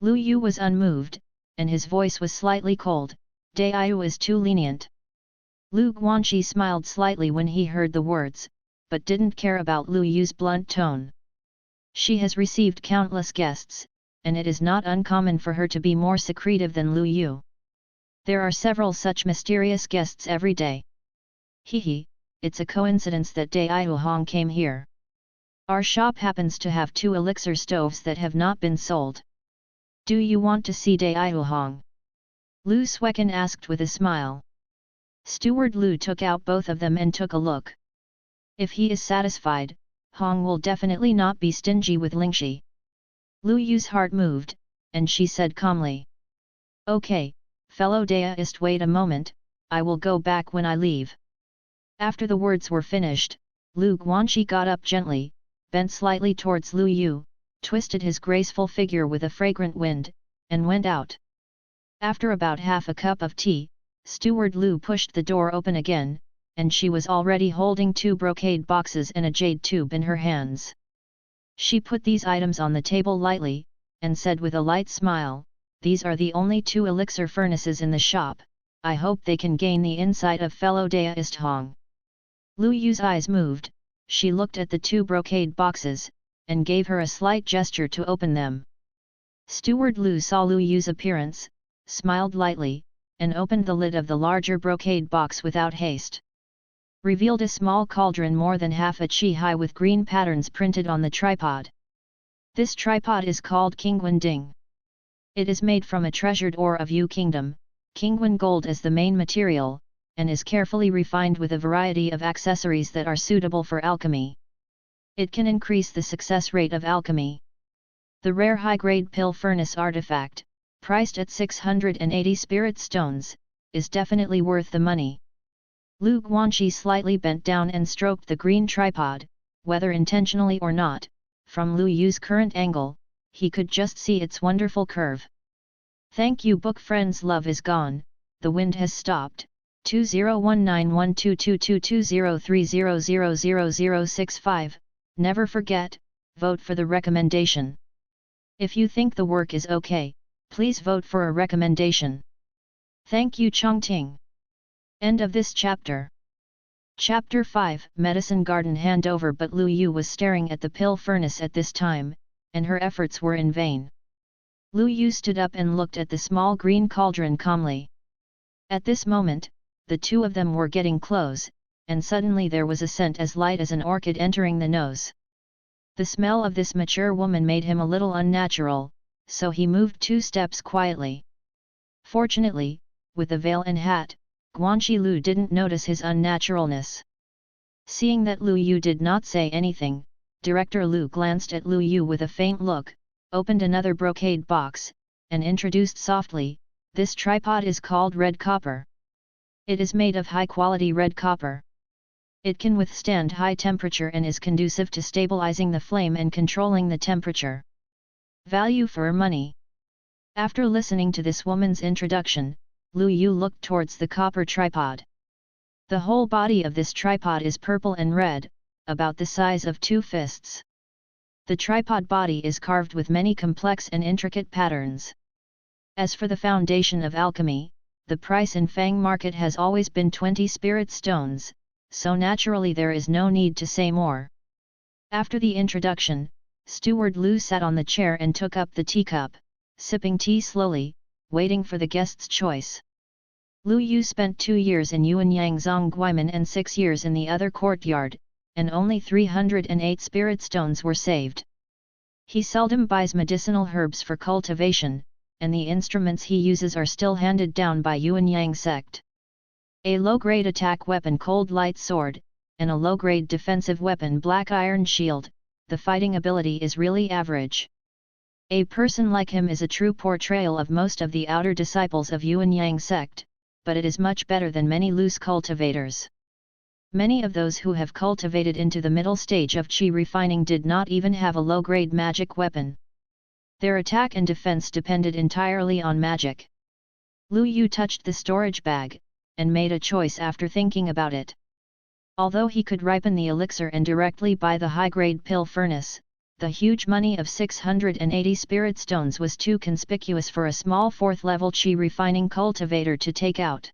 Lu Yu was unmoved, and his voice was slightly cold. "Daiyu is too lenient." Lu Guanxi smiled slightly when he heard the words, but didn't care about Lu Yu's blunt tone. She has received countless guests, and it is not uncommon for her to be more secretive than Lu Yu. There are several such mysterious guests every day. Hehe, it's a coincidence that Daiyu Hong came here. Our shop happens to have 2 elixir stoves that have not been sold. Do you want to see Daiyu Hong? Lu Suekin asked with a smile. Steward Lu took out both of them and took a look. If he is satisfied, Hong will definitely not be stingy with Lingxi. Lu Yu's heart moved, and she said calmly. "Okay, fellow Daoist, wait a moment, I will go back when I leave." After the words were finished, Lu Guanxi got up gently, bent slightly towards Lu Yu, twisted his graceful figure with a fragrant wind, and went out. After about half a cup of tea, Steward Lu pushed the door open again, and she was already holding 2 brocade boxes and a jade tube in her hands. She put these items on the table lightly, and said with a light smile, "These are the only 2 elixir furnaces in the shop, I hope they can gain the insight of fellow Daoist Hong." Lu Yu's eyes moved, she looked at the 2 brocade boxes, and gave her a slight gesture to open them. Steward Lu saw Lu Yu's appearance, smiled lightly, and opened the lid of the larger brocade box without haste. Revealed a small cauldron more than half a qi high with green patterns printed on the tripod. This tripod is called Qingwen Ding. It is made from a treasured ore of Yu Kingdom, Qingwen gold as the main material, and is carefully refined with a variety of accessories that are suitable for alchemy. It can increase the success rate of alchemy. The rare high-grade pill furnace artifact, priced at 680 spirit stones, is definitely worth the money. Lu Guanxi slightly bent down and stroked the green tripod, whether intentionally or not. From Lu Yu's current angle, he could just see its wonderful curve. Thank you book friends, love is gone, the wind has stopped. 201912222030000065. Never forget, vote for the recommendation. If you think the work is okay, please vote for a recommendation. Thank you Chongting. End of this chapter. Chapter 5 Medicine Garden Handover. But Lu Yu was staring at the pill furnace at this time, and her efforts were in vain. Lu Yu stood up and looked at the small green cauldron calmly. At this moment, the two of them were getting close, and suddenly there was a scent as light as an orchid entering the nose. The smell of this mature woman made him a little unnatural, so he moved 2 steps quietly. Fortunately, with the veil and hat, Guanxi Lu didn't notice his unnaturalness. Seeing that Lu Yu did not say anything, Director Lu glanced at Lu Yu with a faint look, opened another brocade box, and introduced softly, "This tripod is called red copper. It is made of high-quality red copper. It can withstand high temperature and is conducive to stabilizing the flame and controlling the temperature. Value for money." After listening to this woman's introduction, Lu Yu looked towards the copper tripod. The whole body of this tripod is purple and red, about the size of 2 fists. The tripod body is carved with many complex and intricate patterns. As for the foundation of alchemy, the price in Fang market has always been 20 spirit stones, so naturally there is no need to say more. After the introduction, Steward Lu sat on the chair and took up the teacup, sipping tea slowly, waiting for the guest's choice. Lu Yu spent 2 years in Yuanyang Zongguimen and 6 years in the other courtyard, and only 308 spirit stones were saved. He seldom buys medicinal herbs for cultivation, and the instruments he uses are still handed down by Yuanyang sect. A low-grade attack weapon cold light sword, and a low-grade defensive weapon black iron shield, the fighting ability is really average. A person like him is a true portrayal of most of the outer disciples of Yuanyang sect, but it is much better than many loose cultivators. Many of those who have cultivated into the middle stage of qi refining did not even have a low-grade magic weapon. Their attack and defense depended entirely on magic. Lu Yu touched the storage bag, and made a choice after thinking about it. Although he could ripen the elixir and directly buy the high-grade pill furnace, the huge money of 680 spirit stones was too conspicuous for a small 4th-level qi refining cultivator to take out.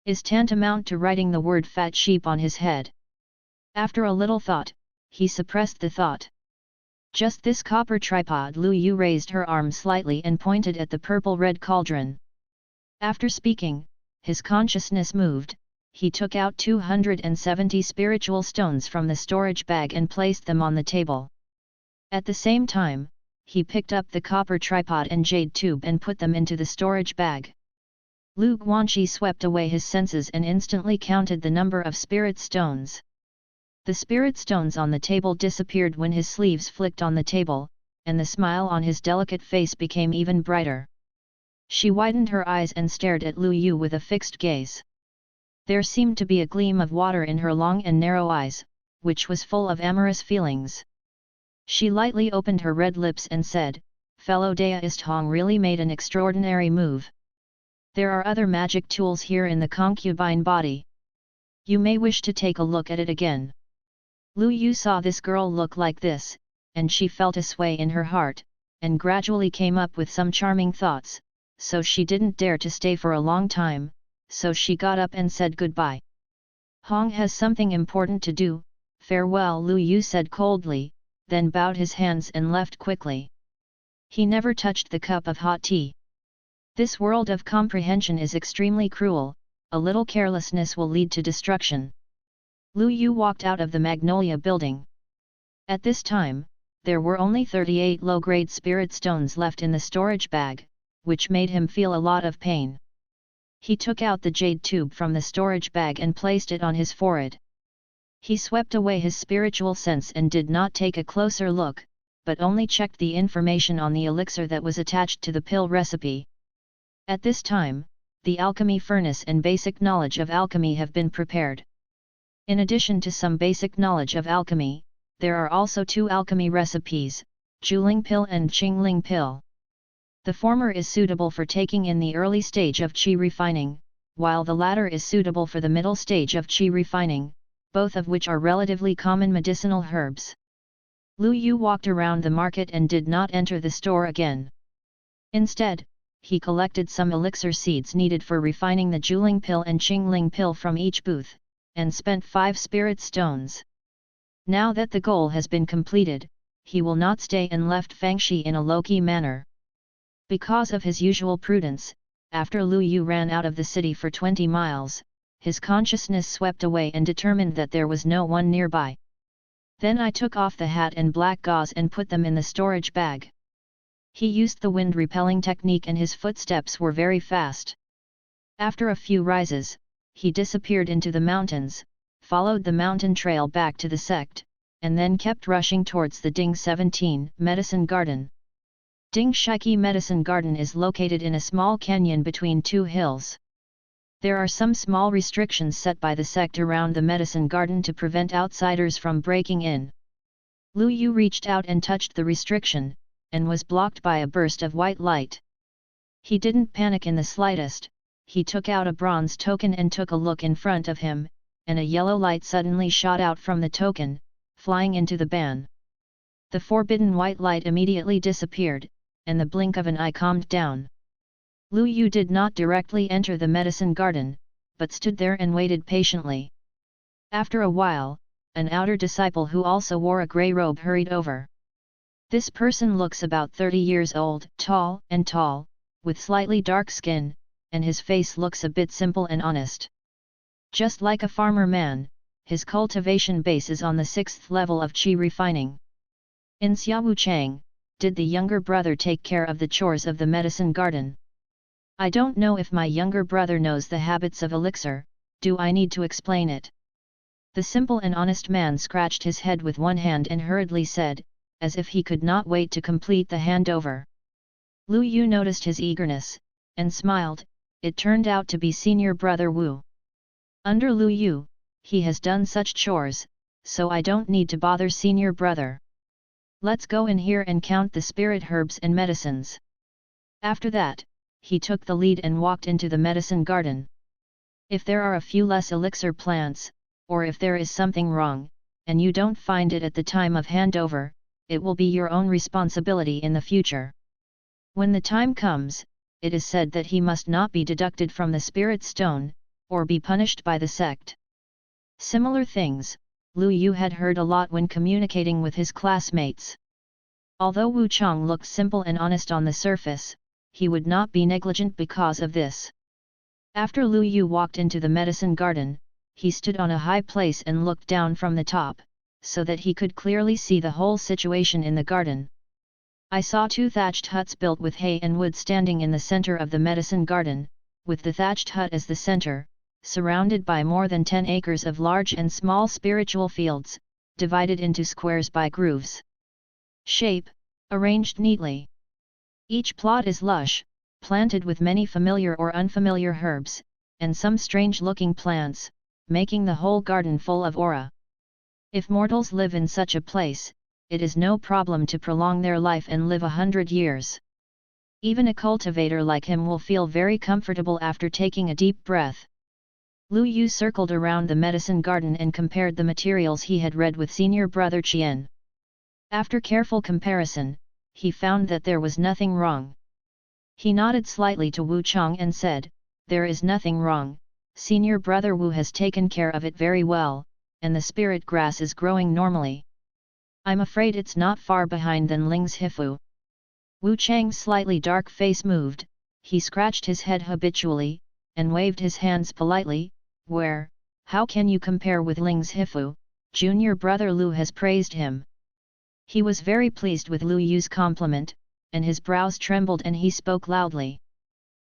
Is tantamount to writing the word fat sheep on his head. After a little thought, he suppressed the thought. Just this copper tripod. Lu Yu raised her arm slightly and pointed at the purple-red cauldron. After speaking, his consciousness moved. He took out 270 spiritual stones from the storage bag and placed them on the table. At the same time, he picked up the copper tripod and jade tube and put them into the storage bag. Lu Guanxi swept away his senses and instantly counted the number of spirit stones. The spirit stones on the table disappeared when his sleeves flicked on the table, and the smile on his delicate face became even brighter. She widened her eyes and stared at Lu Yu with a fixed gaze. There seemed to be a gleam of water in her long and narrow eyes, which was full of amorous feelings. She lightly opened her red lips and said, "Fellow Daoist Hong really made an extraordinary move. There are other magic tools here in the concubine body. You may wish to take a look at it again." Lu Yu saw this girl look like this, and she felt a sway in her heart, and gradually came up with some charming thoughts, so she didn't dare to stay for a long time, so she got up and said goodbye. "Hong has something important to do, farewell," Lu Yu said coldly, then bowed his hands and left quickly. He never touched the cup of hot tea. This world of comprehension is extremely cruel, a little carelessness will lead to destruction. Lu Yu walked out of the Magnolia building. At this time, there were only 38 low-grade spirit stones left in the storage bag, which made him feel a lot of pain. He took out the jade tube from the storage bag and placed it on his forehead. He swept away his spiritual sense and did not take a closer look, but only checked the information on the elixir that was attached to the pill recipe. At this time, the alchemy furnace and basic knowledge of alchemy have been prepared. In addition to some basic knowledge of alchemy, there are also 2 alchemy recipes, Juling pill and Qingling pill. The former is suitable for taking in the early stage of qi refining, while the latter is suitable for the middle stage of qi refining, both of which are relatively common medicinal herbs. Lu Yu walked around the market and did not enter the store again. Instead, he collected some elixir seeds needed for refining the Juling pill and Qingling pill from each booth, and spent 5 spirit stones. Now that the goal has been completed, he will not stay and left Fangxi in a low-key manner. Because of his usual prudence, after Lu Yu ran out of the city for 20 miles, his consciousness swept away and determined that there was no one nearby. Then I took off the hat and black gauze and put them in the storage bag. He used the wind-repelling technique and his footsteps were very fast. After a few rises, he disappeared into the mountains, followed the mountain trail back to the sect, and then kept rushing towards the Ding 17 Medicine Garden. Ding Shiki Medicine Garden is located in a small canyon between 2 hills. There are some small restrictions set by the sect around the medicine garden to prevent outsiders from breaking in. Lu Yu reached out and touched the restriction, and was blocked by a burst of white light. He didn't panic in the slightest. He took out a bronze token and took a look in front of him, and a yellow light suddenly shot out from the token, flying into the ban. The forbidden white light immediately disappeared, and the blink of an eye calmed down. Lu Yu did not directly enter the medicine garden, but stood there and waited patiently. After a while, an outer disciple who also wore a grey robe hurried over. This person looks about 30 years old, tall, with slightly dark skin, and his face looks a bit simple and honest. Just like a farmer man, his cultivation base is on the 6th level of qi refining. In Xiaowu Chang, did the younger brother take care of the chores of the medicine garden? I don't know if my younger brother knows the habits of elixir, do I need to explain it? The simple and honest man scratched his head with one hand and hurriedly said, as if he could not wait to complete the handover. Lu Yu noticed his eagerness, and smiled. It turned out to be senior brother Wu. Under Lu Yu, he has done such chores, so I don't need to bother senior brother. Let's go in here and count the spirit herbs and medicines. After that, he took the lead and walked into the medicine garden. If there are a few less elixir plants, or if there is something wrong, and you don't find it at the time of handover, it will be your own responsibility in the future. When the time comes, it is said that he must not be deducted from the spirit stone, or be punished by the sect. Similar things, Lu Yu had heard a lot when communicating with his classmates. Although Wu Chang looked simple and honest on the surface, he would not be negligent because of this. After Lu Yu walked into the medicine garden, he stood on a high place and looked down from the top, so that he could clearly see the whole situation in the garden. I saw 2 thatched huts built with hay and wood standing in the center of the medicine garden, with the thatched hut as the center, surrounded by more than 10 acres of large and small spiritual fields, divided into squares by grooves. Shape, arranged neatly. Each plot is lush, planted with many familiar or unfamiliar herbs, and some strange-looking plants, making the whole garden full of aura. If mortals live in such a place, it is no problem to prolong their life and live 100 years. Even a cultivator like him will feel very comfortable after taking a deep breath. Lu Yu circled around the medicine garden and compared the materials he had read with senior brother Qian. After careful comparison, he found that there was nothing wrong. He nodded slightly to Wu Chang and said, "There is nothing wrong, senior brother Wu has taken care of it very well, and the spirit grass is growing normally. I'm afraid it's not far behind than Ling's Hifu." Wu Chang's slightly dark face moved, he scratched his head habitually, and waved his hands politely. How can you compare with Ling's Hifu? Junior brother Lu has praised him. He was very pleased with Lu Yu's compliment, and his brows trembled and he spoke loudly.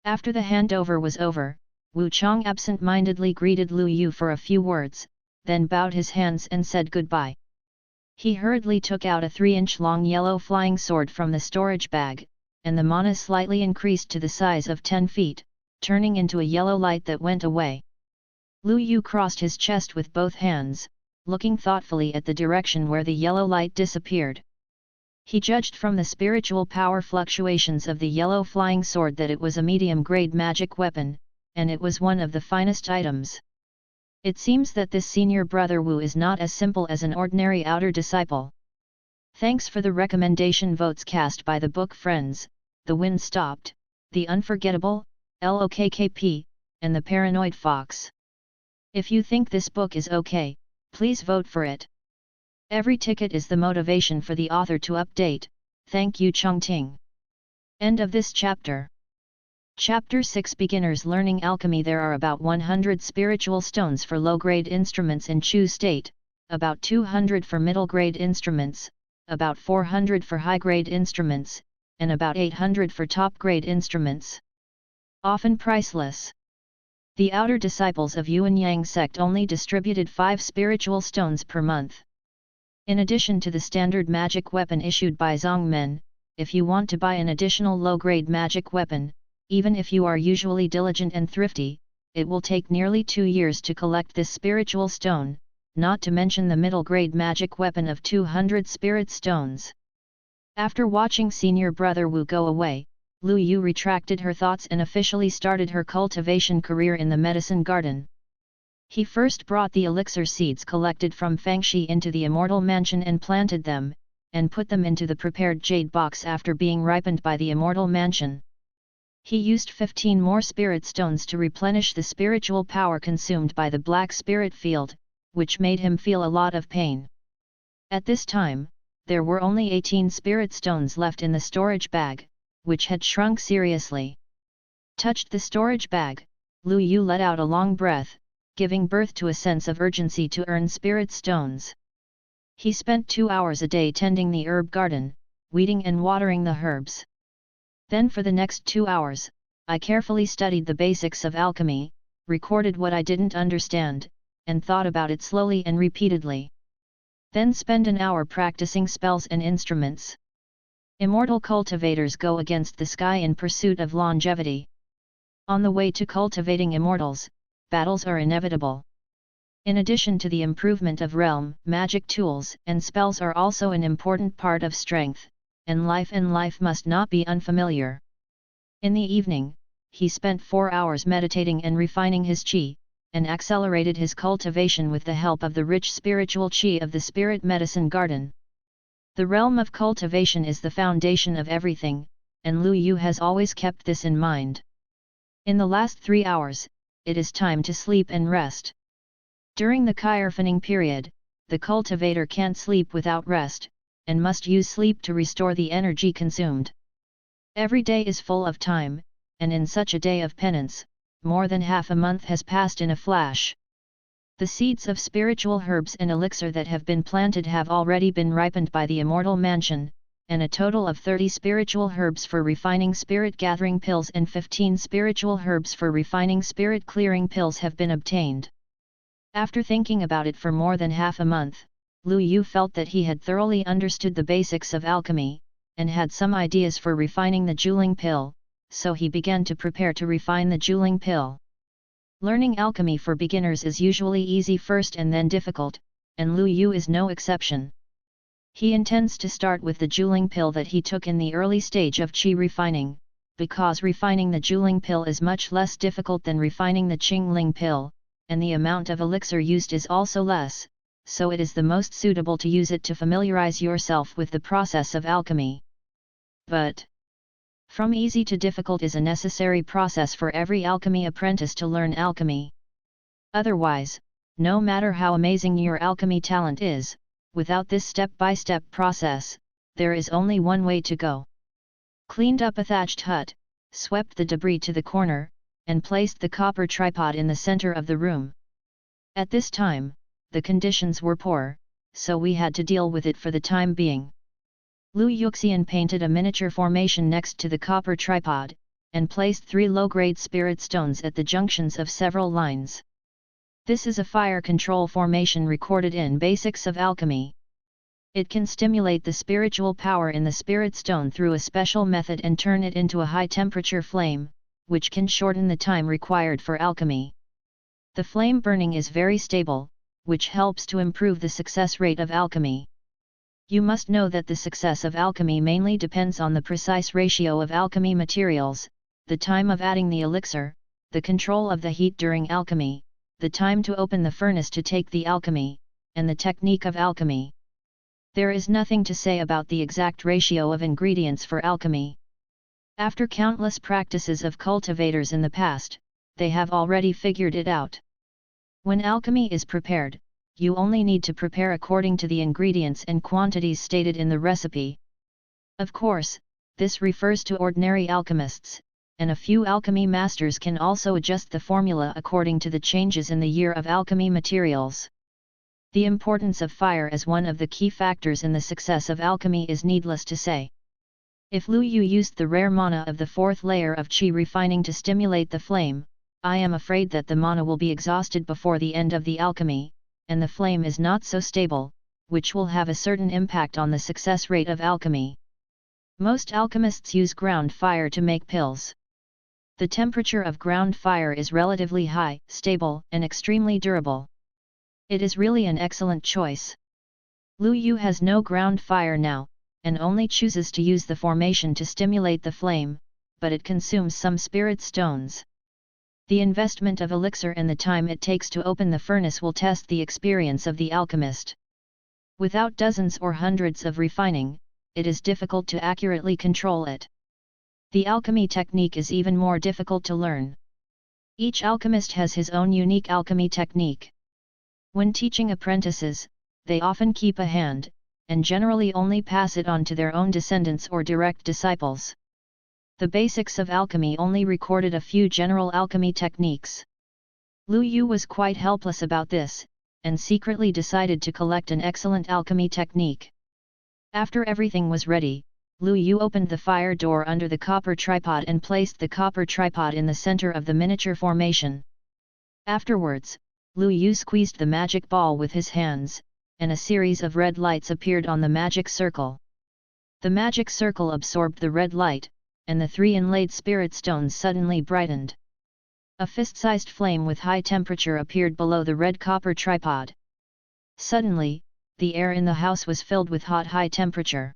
After the handover was over, Wu Chang absent-mindedly greeted Lu Yu for a few words, then bowed his hands and said goodbye. He hurriedly took out a 3-inch long yellow flying sword from the storage bag, and the mana slightly increased to the size of 10 feet, turning into a yellow light that went away. Lu Yu crossed his chest with both hands, looking thoughtfully at the direction where the yellow light disappeared. He judged from the spiritual power fluctuations of the yellow flying sword that it was a medium-grade magic weapon, and it was one of the finest items. It seems that this senior brother Wu is not as simple as an ordinary outer disciple. Thanks for the recommendation. Votes cast by the book friends, The Wind Stopped, The Unforgettable, LOKKP, and The Paranoid Fox. If you think this book is okay, please vote for it. Every ticket is the motivation for the author to update. Thank you Chongting. End of this chapter. Chapter 6 Beginners Learning Alchemy. There are about 100 spiritual stones for low-grade instruments in Chu state, about 200 for middle-grade instruments, about 400 for high-grade instruments, and about 800 for top-grade instruments. Often priceless. The outer disciples of Yuan Yang sect only distributed 5 spiritual stones per month. In addition to the standard magic weapon issued by Zongmen, if you want to buy an additional low-grade magic weapon, even if you are usually diligent and thrifty, it will take nearly 2 years to collect this spiritual stone, not to mention the middle-grade magic weapon of 200 spirit stones. After watching senior brother Wu go away, Lu Yu retracted her thoughts and officially started her cultivation career in the medicine garden. He first brought the elixir seeds collected from Fangxi into the Immortal Mansion and planted them, and put them into the prepared jade box after being ripened by the Immortal Mansion. He used 15 more spirit stones to replenish the spiritual power consumed by the black spirit field, which made him feel a lot of pain. At this time, there were only 18 spirit stones left in the storage bag, which had shrunk seriously. Touched the storage bag, Lu Yu let out a long breath, giving birth to a sense of urgency to earn spirit stones. He spent 2 hours a day tending the herb garden, weeding and watering the herbs. Then for the next 2 hours, I carefully studied the basics of alchemy, recorded what I didn't understand, and thought about it slowly and repeatedly. Then spend an hour practicing spells and instruments. Immortal cultivators go against the sky in pursuit of longevity. On the way to cultivating immortals, battles are inevitable. In addition to the improvement of realm, magic tools and spells are also an important part of strength, and life must not be unfamiliar. In the evening, he spent 4 hours meditating and refining his qi, and accelerated his cultivation with the help of the rich spiritual qi of the spirit medicine garden. The realm of cultivation is the foundation of everything, and Lu Yu has always kept this in mind. In the last 3 hours, it is time to sleep and rest. During the Qi period, the cultivator can't sleep without rest, and must use sleep to restore the energy consumed. Every day is full of time, and in such a day of penance, more than half a month has passed in a flash. The seeds of spiritual herbs and elixir that have been planted have already been ripened by the Immortal Mansion, and a total of 30 spiritual herbs for refining spirit gathering pills and 15 spiritual herbs for refining spirit clearing pills have been obtained. After thinking about it for more than half a month, Lu Yu felt that he had thoroughly understood the basics of alchemy, and had some ideas for refining the jeweling pill, so he began to prepare to refine the jeweling pill. Learning alchemy for beginners is usually easy first and then difficult, and Lu Yu is no exception. He intends to start with the jeweling pill that he took in the early stage of qi refining, because refining the jeweling pill is much less difficult than refining the Qingling pill, and the amount of elixir used is also less, so it is the most suitable to use it to familiarize yourself with the process of alchemy. But from easy to difficult is a necessary process for every alchemy apprentice to learn alchemy. Otherwise, no matter how amazing your alchemy talent is, without this step-by-step process, there is only one way to go. Cleaned up a thatched hut, swept the debris to the corner, and placed the copper tripod in the center of the room. At this time, the conditions were poor, so we had to deal with it for the time being. Lu Yuxian painted a miniature formation next to the copper tripod, and placed 3 low-grade spirit stones at the junctions of several lines. This is a fire control formation recorded in Basics of Alchemy. It can stimulate the spiritual power in the spirit stone through a special method and turn it into a high-temperature flame, which can shorten the time required for alchemy. The flame burning is very stable, which helps to improve the success rate of alchemy. You must know that the success of alchemy mainly depends on the precise ratio of alchemy materials, the time of adding the elixir, the control of the heat during alchemy, the time to open the furnace to take the alchemy, and the technique of alchemy. There is nothing to say about the exact ratio of ingredients for alchemy. After countless practices of cultivators in the past, they have already figured it out. When alchemy is prepared, you only need to prepare according to the ingredients and quantities stated in the recipe. Of course, this refers to ordinary alchemists, and a few alchemy masters can also adjust the formula according to the changes in the year of alchemy materials. The importance of fire as one of the key factors in the success of alchemy is needless to say. If Lu Yu used the rare mana of the fourth layer of qi refining to stimulate the flame, I am afraid that the mana will be exhausted before the end of the alchemy, and the flame is not so stable, which will have a certain impact on the success rate of alchemy. Most alchemists use ground fire to make pills. The temperature of ground fire is relatively high, stable, and extremely durable. It is really an excellent choice. Lu Yu has no ground fire now, and only chooses to use the formation to stimulate the flame, but it consumes some spirit stones. The investment of elixir and the time it takes to open the furnace will test the experience of the alchemist. Without dozens or hundreds of refining, it is difficult to accurately control it. The alchemy technique is even more difficult to learn. Each alchemist has his own unique alchemy technique. When teaching apprentices, they often keep a hand, and generally only pass it on to their own descendants or direct disciples. The Basics of Alchemy only recorded a few general alchemy techniques. Lu Yu was quite helpless about this, and secretly decided to collect an excellent alchemy technique. After everything was ready, Lu Yu opened the fire door under the copper tripod and placed the copper tripod in the center of the miniature formation. Afterwards, Lu Yu squeezed the magic ball with his hands, and a series of red lights appeared on the magic circle. The magic circle absorbed the red light, and the three inlaid spirit stones suddenly brightened. A fist-sized flame with high temperature appeared below the red copper tripod. Suddenly, the air in the house was filled with hot high temperature.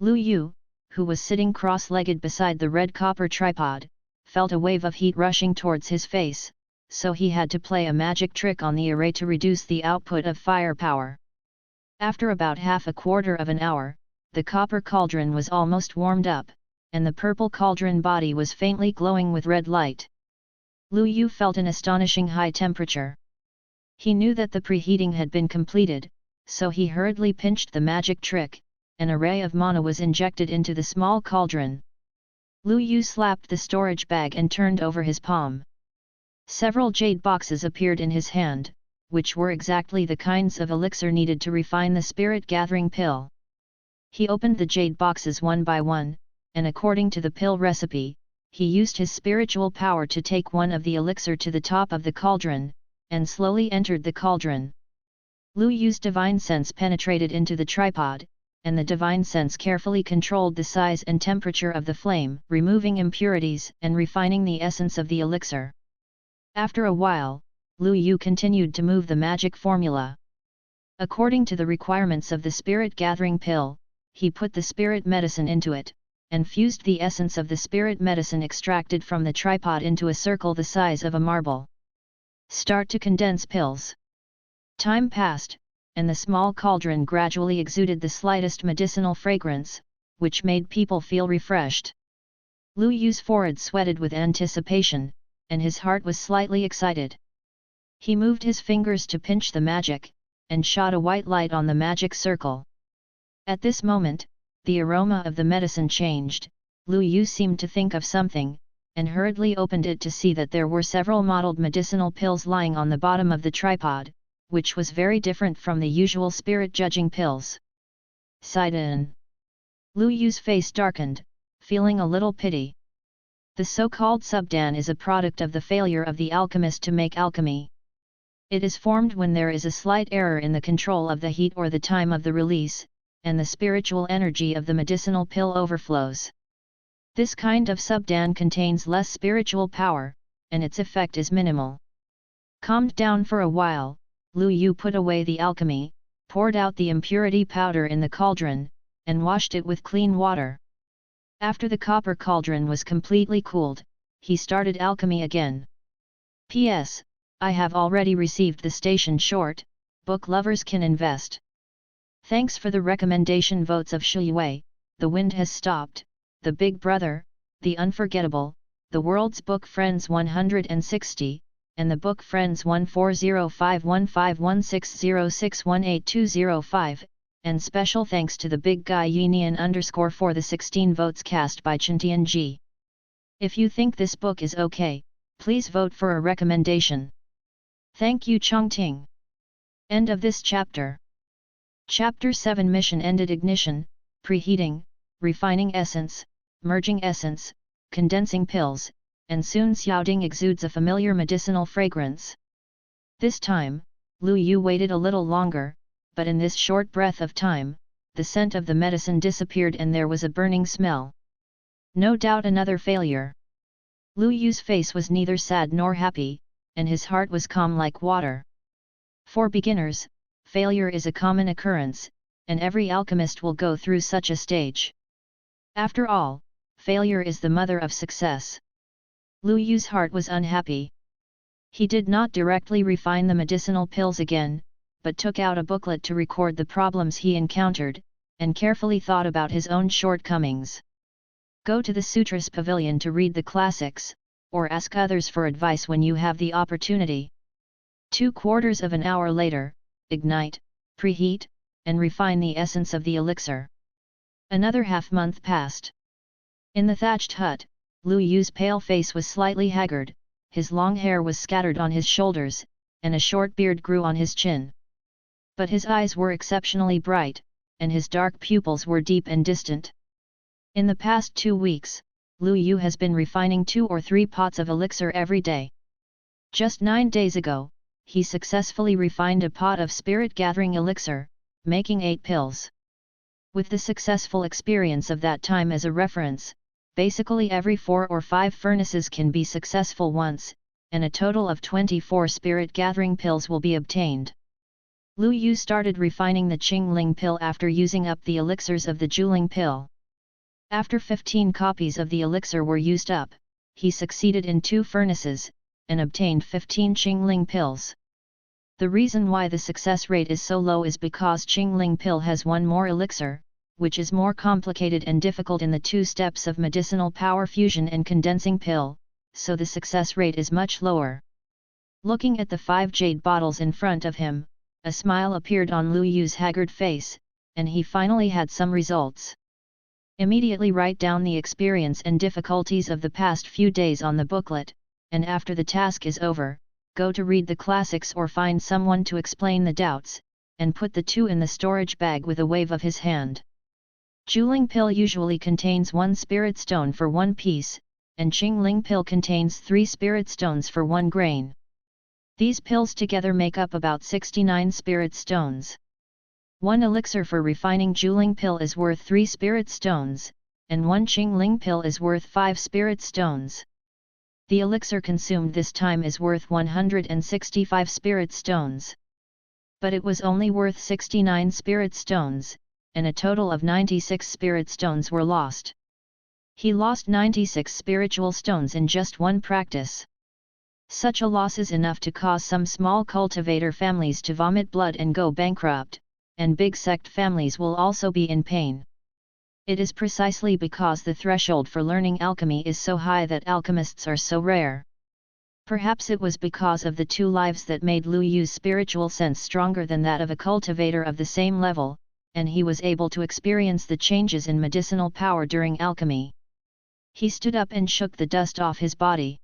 Lu Yu, who was sitting cross-legged beside the red copper tripod, felt a wave of heat rushing towards his face, so he had to play a magic trick on the array to reduce the output of fire power. After about half a quarter of an hour, the copper cauldron was almost warmed up, and the purple cauldron body was faintly glowing with red light. Lu Yu felt an astonishing high temperature. He knew that the preheating had been completed, so he hurriedly pinched the magic trick. An array of mana was injected into the small cauldron. Lu Yu slapped the storage bag and turned over his palm. Several jade boxes appeared in his hand, which were exactly the kinds of elixir needed to refine the spirit-gathering pill. He opened the jade boxes one by one, and according to the pill recipe, he used his spiritual power to take one of the elixir to the top of the cauldron, and slowly entered the cauldron. Lu Yu's divine sense penetrated into the tripod, and the divine sense carefully controlled the size and temperature of the flame, removing impurities and refining the essence of the elixir. After a while, Lu Yu continued to move the magic formula. According to the requirements of the spirit-gathering pill, he put the spirit medicine into it, and fused the essence of the spirit medicine extracted from the tripod into a circle the size of a marble. Start to condense pills. Time passed, and the small cauldron gradually exuded the slightest medicinal fragrance, which made people feel refreshed. Lu Yu's forehead sweated with anticipation, and his heart was slightly excited. He moved his fingers to pinch the magic, and shot a white light on the magic circle. At this moment, the aroma of the medicine changed. Lu Yu seemed to think of something, and hurriedly opened it to see that there were several mottled medicinal pills lying on the bottom of the tripod, which was very different from the usual spirit-judging pills. Sidon. Lu Yu's face darkened, feeling a little pity. The so-called subdan is a product of the failure of the alchemist to make alchemy. It is formed when there is a slight error in the control of the heat or the time of the release, and the spiritual energy of the medicinal pill overflows. This kind of subdan contains less spiritual power, and its effect is minimal. Calmed down for a while, Lu Yu put away the alchemy, poured out the impurity powder in the cauldron, and washed it with clean water. After the copper cauldron was completely cooled, he started alchemy again. P.S. I have already received the station short, book lovers can invest. Thanks for the recommendation votes of Shuiwei, The Wind Has Stopped, The Big Brother, The Unforgettable, The World's Book Friends 160, and the Book Friends 1405151606182005, and special thanks to the Big Guy Yinian_ for the 16 votes cast by Chintian G. If you think this book is okay, please vote for a recommendation. Thank you Chongting. End of this chapter. Chapter 7 Mission ended. Ignition, preheating, refining essence, merging essence, condensing pills, and soon Xiaoding exudes a familiar medicinal fragrance. This time, Lu Yu waited a little longer, but in this short breath of time, the scent of the medicine disappeared and there was a burning smell. No doubt another failure. Lu Yu's face was neither sad nor happy, and his heart was calm like water. For beginners, failure is a common occurrence, and every alchemist will go through such a stage. After all, failure is the mother of success. Lu Yu's heart was unhappy. He did not directly refine the medicinal pills again, but took out a booklet to record the problems he encountered, and carefully thought about his own shortcomings. Go to the Sutras Pavilion to read the classics, or ask others for advice when you have the opportunity. 2/4 of an hour later, ignite, preheat, and refine the essence of the elixir. Another half-month passed. In the thatched hut, Lu Yu's pale face was slightly haggard, his long hair was scattered on his shoulders, and a short beard grew on his chin. But his eyes were exceptionally bright, and his dark pupils were deep and distant. In the past 2 weeks, Lu Yu has been refining 2 or 3 pots of elixir every day. Just 9 days ago, he successfully refined a pot of spirit-gathering elixir, making 8 pills. With the successful experience of that time as a reference, basically every 4 or 5 furnaces can be successful once, and a total of 24 spirit-gathering pills will be obtained. Lu Yu started refining the Qingling pill after using up the elixirs of the Juling pill. After 15 copies of the elixir were used up, he succeeded in 2 furnaces, and obtained 15 Qingling pills. The reason why the success rate is so low is because Qingling pill has one more elixir, which is more complicated and difficult in the 2 steps of medicinal power fusion and condensing pill, so the success rate is much lower. Looking at the 5 jade bottles in front of him, a smile appeared on Lu Yu's haggard face, and he finally had some results. Immediately write down the experience and difficulties of the past few days on the booklet, and after the task is over, go to read the classics or find someone to explain the doubts, and put the 2 in the storage bag with a wave of his hand. Juling pill usually contains 1 spirit stone for 1 piece, and Qingling pill contains 3 spirit stones for 1 grain. These pills together make up about 69 spirit stones. 1 elixir for refining Juling pill is worth 3 spirit stones, and 1 Qingling pill is worth 5 spirit stones. The elixir consumed this time is worth 165 spirit stones. But it was only worth 69 spirit stones, and a total of 96 spirit stones were lost. He lost 96 spiritual stones in just 1 practice. Such a loss is enough to cause some small cultivator families to vomit blood and go bankrupt, and big sect families will also be in pain. It is precisely because the threshold for learning alchemy is so high that alchemists are so rare. Perhaps it was because of the 2 lives that made Lu Yu's spiritual sense stronger than that of a cultivator of the same level, and he was able to experience the changes in medicinal power during alchemy. He stood up and shook the dust off his body.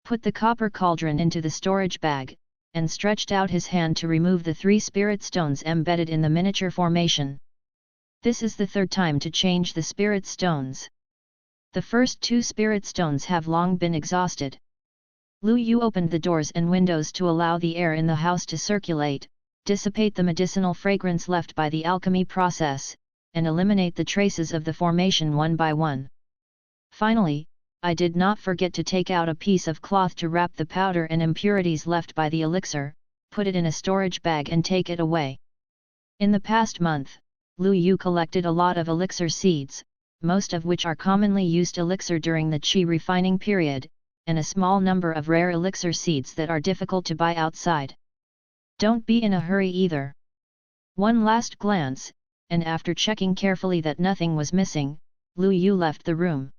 Put the copper cauldron into the storage bag, and stretched out his hand to remove the 3 spirit stones embedded in the miniature formation. This is the 3rd time to change the spirit stones. The first 2 spirit stones have long been exhausted. Lu Yu opened the doors and windows to allow the air in the house to circulate, dissipate the medicinal fragrance left by the alchemy process, and eliminate the traces of the formation one by one. Finally, I did not forget to take out a piece of cloth to wrap the powder and impurities left by the elixir, put it in a storage bag and take it away. In the past month, Lu Yu collected a lot of elixir seeds, most of which are commonly used elixir during the qi refining period, and a small number of rare elixir seeds that are difficult to buy outside. Don't be in a hurry either. One last glance, and after checking carefully that nothing was missing, Lu Yu left the room.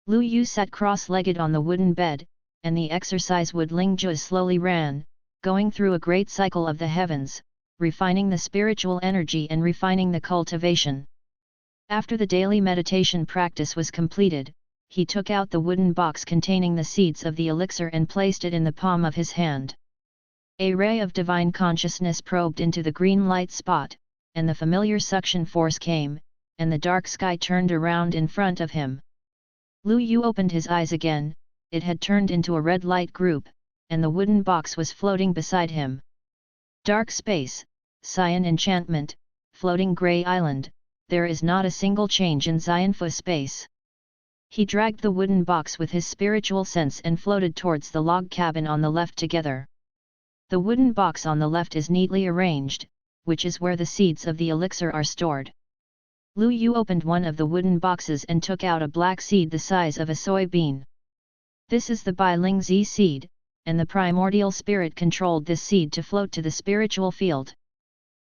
Lu Yu sat cross-legged on the wooden bed, and the exercise wood Lingjue slowly ran, going through a great cycle of the heavens, refining the spiritual energy and refining the cultivation. After the daily meditation practice was completed, he took out the wooden box containing the seeds of the elixir and placed it in the palm of his hand. A ray of divine consciousness probed into the green light spot, and the familiar suction force came, and the dark sky turned around in front of him. Lu Yu opened his eyes again, it had turned into a red light group, and the wooden box was floating beside him. Dark space, cyan enchantment, floating grey island, there is not a single change in Xianfu space. He dragged the wooden box with his spiritual sense and floated towards the log cabin on the left together. The wooden box on the left is neatly arranged, which is where the seeds of the elixir are stored. Lu Yu opened one of the wooden boxes and took out a black seed the size of a soybean. This is the Bilingzi seed, and the primordial spirit controlled this seed to float to the spiritual field.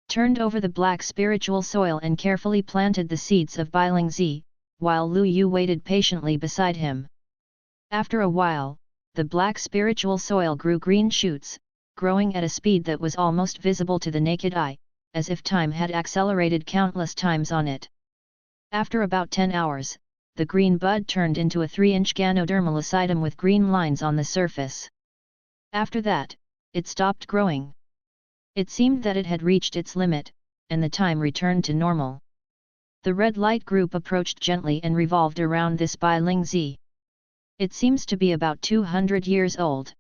Turned over the black spiritual soil and carefully planted the seeds of Bilingzi, while Lu Yu waited patiently beside him. After a while, the black spiritual soil grew green shoots, growing at a speed that was almost visible to the naked eye, as if time had accelerated countless times on it. After about 10 hours, the green bud turned into a 3-inch ganodermal acidum with green lines on the surface. After that, it stopped growing. It seemed that it had reached its limit, and the time returned to normal. The red light group approached gently and revolved around this Bilingzi. It seems to be about 200 years old.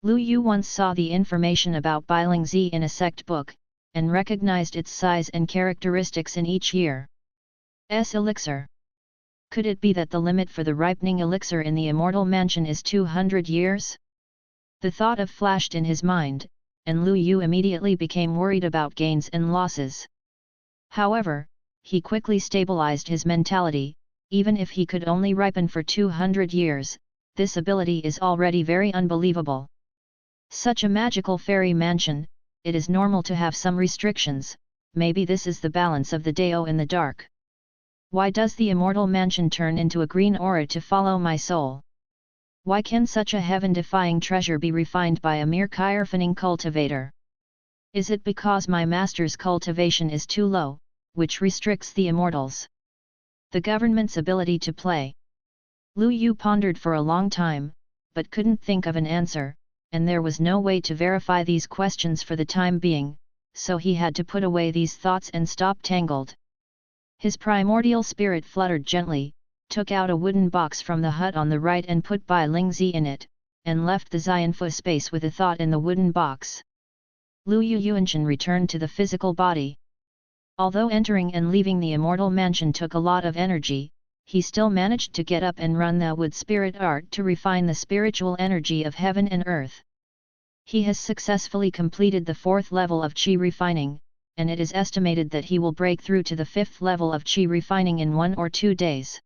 Lu Yu once saw the information about Bilingzi in a sect book, and recognized its size and characteristics in each year's elixir. Could it be that the limit for the ripening elixir in the Immortal Mansion is 200 years? The thought of flashed in his mind, and Lu Yu immediately became worried about gains and losses. However, he quickly stabilized his mentality. Even if he could only ripen for 200 years, this ability is already very unbelievable. Such a magical fairy mansion, it is normal to have some restrictions. Maybe this is the balance of the Dao in the dark. Why does the Immortal Mansion turn into a green aura to follow my soul? Why can such a heaven-defying treasure be refined by a mere Kyrphaning cultivator? Is it because my master's cultivation is too low, which restricts the immortals? The government's ability to play. Lu Yu pondered for a long time, but couldn't think of an answer, and there was no way to verify these questions for the time being, so he had to put away these thoughts and stop tangled. His primordial spirit fluttered gently, took out a wooden box from the hut on the right and put Bilingzi in it, and left the Xianfu space with a thought in the wooden box. Lu Yuanshan returned to the physical body. Although entering and leaving the Immortal Mansion took a lot of energy, he still managed to get up and run the wood spirit art to refine the spiritual energy of heaven and earth. He has successfully completed the 4th level of qi refining, and it is estimated that he will break through to the 5th level of qi refining in 1 or 2 days.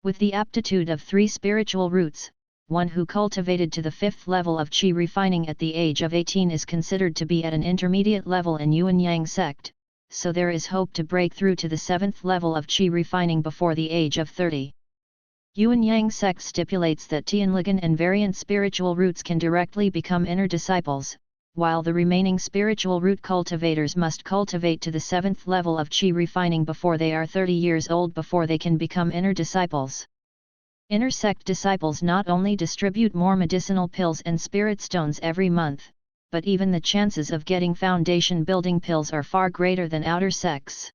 With the aptitude of 3 spiritual roots, one who cultivated to the 5th level of qi refining at the age of 18 is considered to be at an intermediate level in Yuan Yang sect, so there is hope to break through to the 7th level of qi refining before the age of 30. Yuan Yang sect stipulates that Tianligan and variant spiritual roots can directly become inner disciples, while the remaining spiritual root cultivators must cultivate to the 7th level of qi refining before they are 30 years old before they can become inner disciples. Inner sect disciples not only distribute more medicinal pills and spirit stones every month, but even the chances of getting foundation building pills are far greater than outer sects.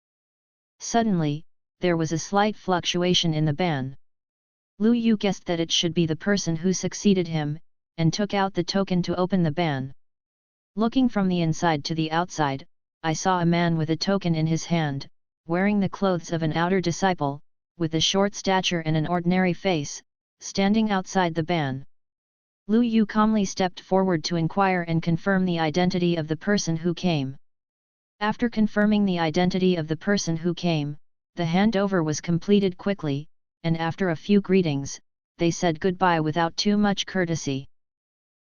Suddenly, there was a slight fluctuation in the ban. Lu Yu guessed that it should be the person who succeeded him, and took out the token to open the ban. Looking from the inside to the outside, I saw a man with a token in his hand, wearing the clothes of an outer disciple, with a short stature and an ordinary face, standing outside the ban. Lu Yu calmly stepped forward to inquire and confirm the identity of the person who came. After confirming the identity of the person who came, the handover was completed quickly, and after a few greetings, they said goodbye without too much courtesy.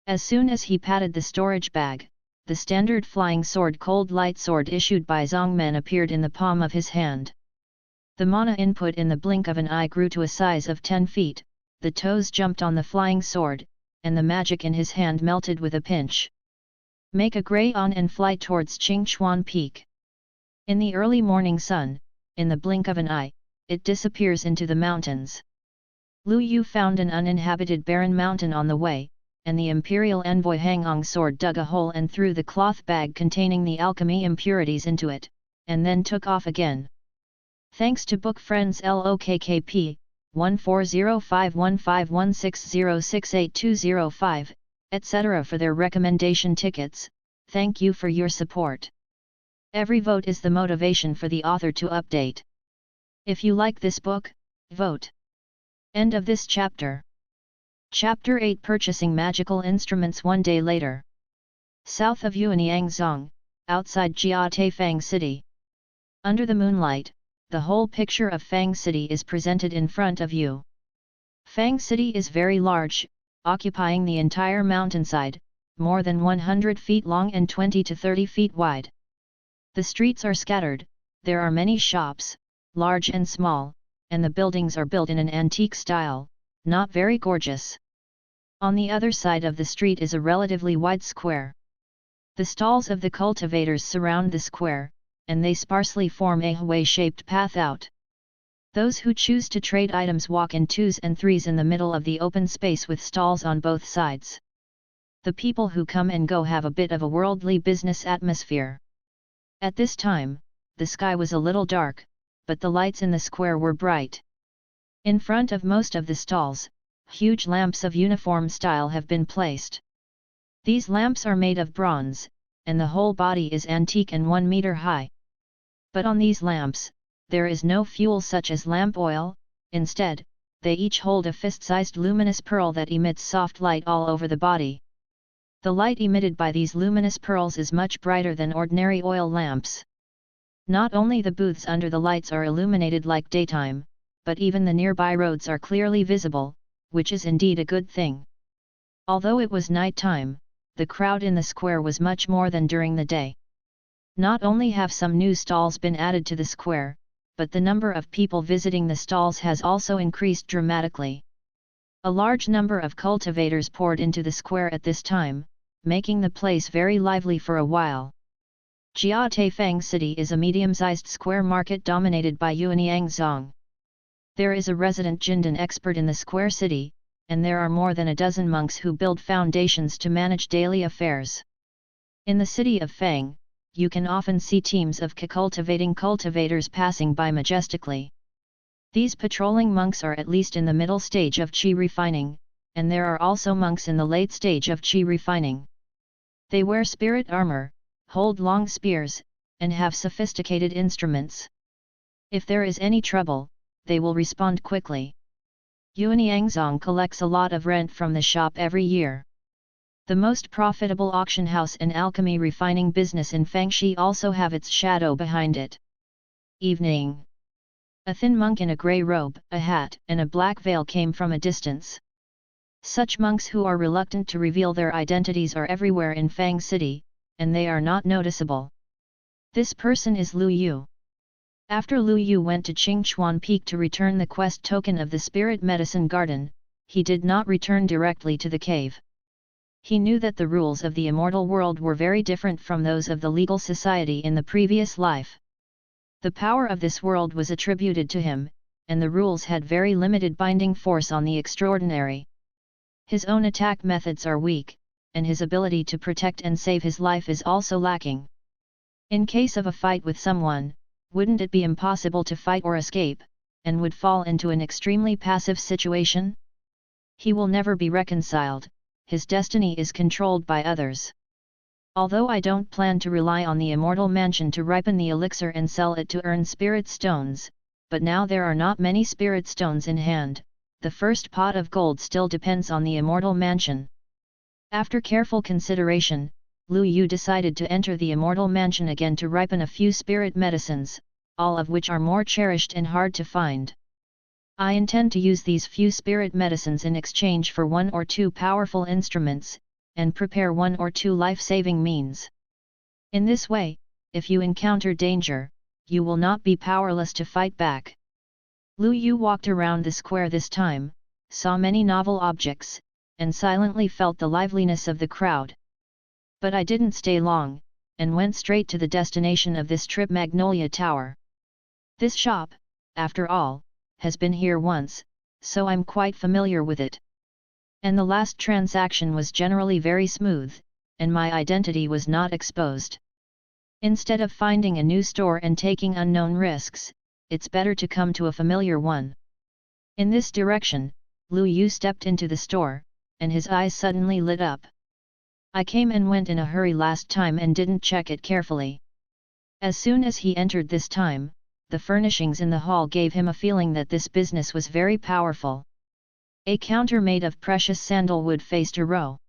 As soon as he patted the storage bag, the standard flying sword cold light sword issued by Zongmen appeared in the palm of his hand. The mana input in the blink of an eye grew to a size of 10 feet, the toes jumped on the flying sword, and the magic in his hand melted with a pinch. Make a gray on and fly towards Qingchuan Peak. In the early morning sun, in the blink of an eye, it disappears into the mountains. Lu Yu found an uninhabited barren mountain on the way, and the imperial envoy Hangong Sword dug a hole and threw the cloth bag containing the alchemy impurities into it, and then took off again. Thanks to book friends LOKKP 14051516068205, etc. for their recommendation tickets. Thank you for your support. Every vote is the motivation for the author to update. If you like this book, vote. End of this chapter. Chapter 8 Purchasing Magical Instruments. One day later. South of Yuanyangzong, outside Jiate Fang City. Under the moonlight, the whole picture of Fang City is presented in front of you. Fang City is very large, occupying the entire mountainside, more than 100 feet long and 20 to 30 feet wide. The streets are scattered, there are many shops, large and small, and the buildings are built in an antique style, not very gorgeous. On the other side of the street is a relatively wide square. The stalls of the cultivators surround the square, and they sparsely form a Hui-shaped path out. Those who choose to trade items walk in twos and threes in the middle of the open space with stalls on both sides. The people who come and go have a bit of a worldly business atmosphere. At this time, the sky was a little dark, but the lights in the square were bright. In front of most of the stalls, huge lamps of uniform style have been placed. These lamps are made of bronze, and the whole body is antique and 1 meter high. But on these lamps, there is no fuel such as lamp oil, instead, they each hold a fist-sized luminous pearl that emits soft light all over the body. The light emitted by these luminous pearls is much brighter than ordinary oil lamps. Not only the booths under the lights are illuminated like daytime, but even the nearby roads are clearly visible, which is indeed a good thing. Although it was night time, the crowd in the square was much more than during the day. Not only have some new stalls been added to the square, but the number of people visiting the stalls has also increased dramatically. A large number of cultivators poured into the square at this time, making the place very lively for a while. Jiate Fang City is a medium-sized square market dominated by Yuanyangzong. There is a resident Jindan expert in the square city, and there are more than a dozen monks who build foundations to manage daily affairs. In the city of Fang, you can often see teams of cultivating cultivators passing by majestically. These patrolling monks are at least in the middle stage of qi refining, and there are also monks in the late stage of qi refining. They wear spirit armor, hold long spears, and have sophisticated instruments. If there is any trouble, they will respond quickly. Yuanyangzong collects a lot of rent from the shop every year. The most profitable auction house and alchemy refining business in Fangxi also have its shadow behind it. Evening. A thin monk in a grey robe, a hat, and a black veil came from a distance. Such monks who are reluctant to reveal their identities are everywhere in Fang City, and they are not noticeable. This person is Lu Yu. After Lu Yu went to Qingchuan Peak to return the quest token of the Spirit Medicine Garden, he did not return directly to the cave. He knew that the rules of the immortal world were very different from those of the legal society in the previous life. The power of this world was attributed to him, and the rules had very limited binding force on the extraordinary. His own attack methods are weak, and his ability to protect and save his life is also lacking. In case of a fight with someone, wouldn't it be impossible to fight or escape, and would fall into an extremely passive situation? He will never be reconciled, his destiny is controlled by others. Although I don't plan to rely on the Immortal Mansion to ripen the elixir and sell it to earn spirit stones, but now there are not many spirit stones in hand, the first pot of gold still depends on the Immortal Mansion. After careful consideration, Lu Yu decided to enter the Immortal Mansion again to ripen a few spirit medicines, all of which are more cherished and hard to find. I intend to use these few spirit medicines in exchange for 1 or 2 powerful instruments, and prepare 1 or 2 life-saving means. In this way, if you encounter danger, you will not be powerless to fight back. Lu Yu walked around the square this time, saw many novel objects, and silently felt the liveliness of the crowd. But I didn't stay long, and went straight to the destination of this trip, Magnolia Tower. This shop, after all, has been here once, so I'm quite familiar with it. And the last transaction was generally very smooth, and my identity was not exposed. Instead of finding a new store and taking unknown risks, it's better to come to a familiar one. In this direction, Lu Yu stepped into the store, and his eyes suddenly lit up. I came and went in a hurry last time and didn't check it carefully. As soon as he entered this time, the furnishings in the hall gave him a feeling that this business was very powerful. A counter made of precious sandalwood faced a row.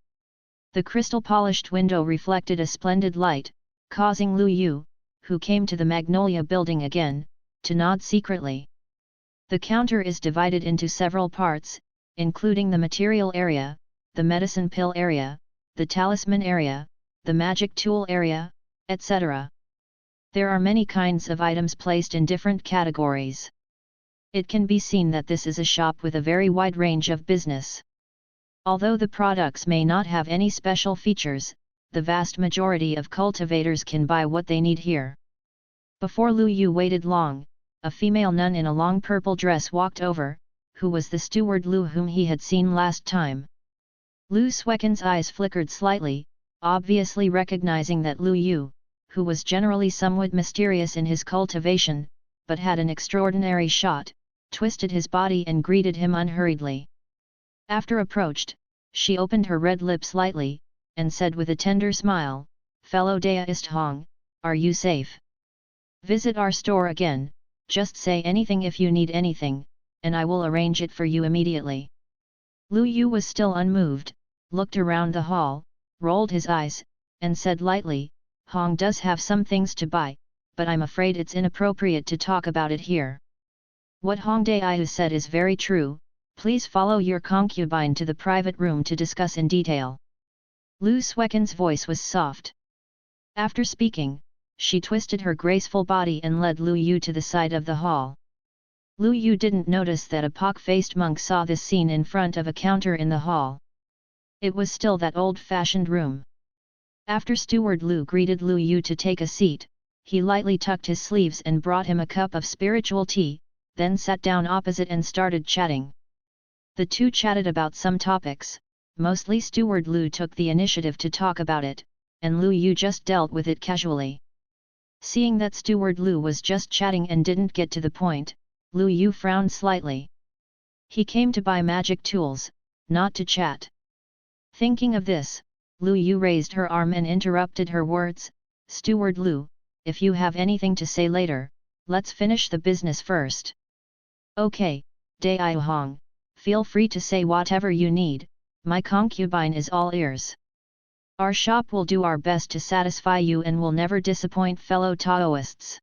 The crystal-polished window reflected a splendid light, causing Lu Yu, who came to the Magnolia building again, to nod secretly. The counter is divided into several parts, including the material area, the medicine pill area, the talisman area, the magic tool area, etc. There are many kinds of items placed in different categories. It can be seen that this is a shop with a very wide range of business. Although the products may not have any special features, the vast majority of cultivators can buy what they need here. Before Lu Yu waited long, a female nun in a long purple dress walked over, who was the steward Lu whom he had seen last time. Lu Xueqin's eyes flickered slightly, obviously recognizing that Lu Yu, who was generally somewhat mysterious in his cultivation, but had an extraordinary shot, twisted his body and greeted him unhurriedly. After approached, she opened her red lips slightly, and said with a tender smile, "Fellow Daoist Hong, are you safe? Visit our store again, just say anything if you need anything, and I will arrange it for you immediately." Lu Yu was still unmoved, looked around the hall, rolled his eyes, and said lightly, "Hong does have some things to buy, but I'm afraid it's inappropriate to talk about it here." "What Hong Daiyu said is very true, please follow your concubine to the private room to discuss in detail." Lu Xueqin's voice was soft. After speaking, she twisted her graceful body and led Lu Yu to the side of the hall. Lu Yu didn't notice that a pock-faced monk saw this scene in front of a counter in the hall. It was still that old-fashioned room. After Steward Lu greeted Lu Yu to take a seat, he lightly tucked his sleeves and brought him a cup of spiritual tea, then sat down opposite and started chatting. The two chatted about some topics, mostly Steward Lu took the initiative to talk about it, and Lu Yu just dealt with it casually. Seeing that Steward Lu was just chatting and didn't get to the point, Lu Yu frowned slightly. He came to buy magic tools, not to chat. Thinking of this, Lu Yu raised her arm and interrupted her words, "Steward Lu, if you have anything to say later, let's finish the business first." "Okay, Daiyu Hong, feel free to say whatever you need, my concubine is all ears. Our shop will do our best to satisfy you and will never disappoint fellow Taoists."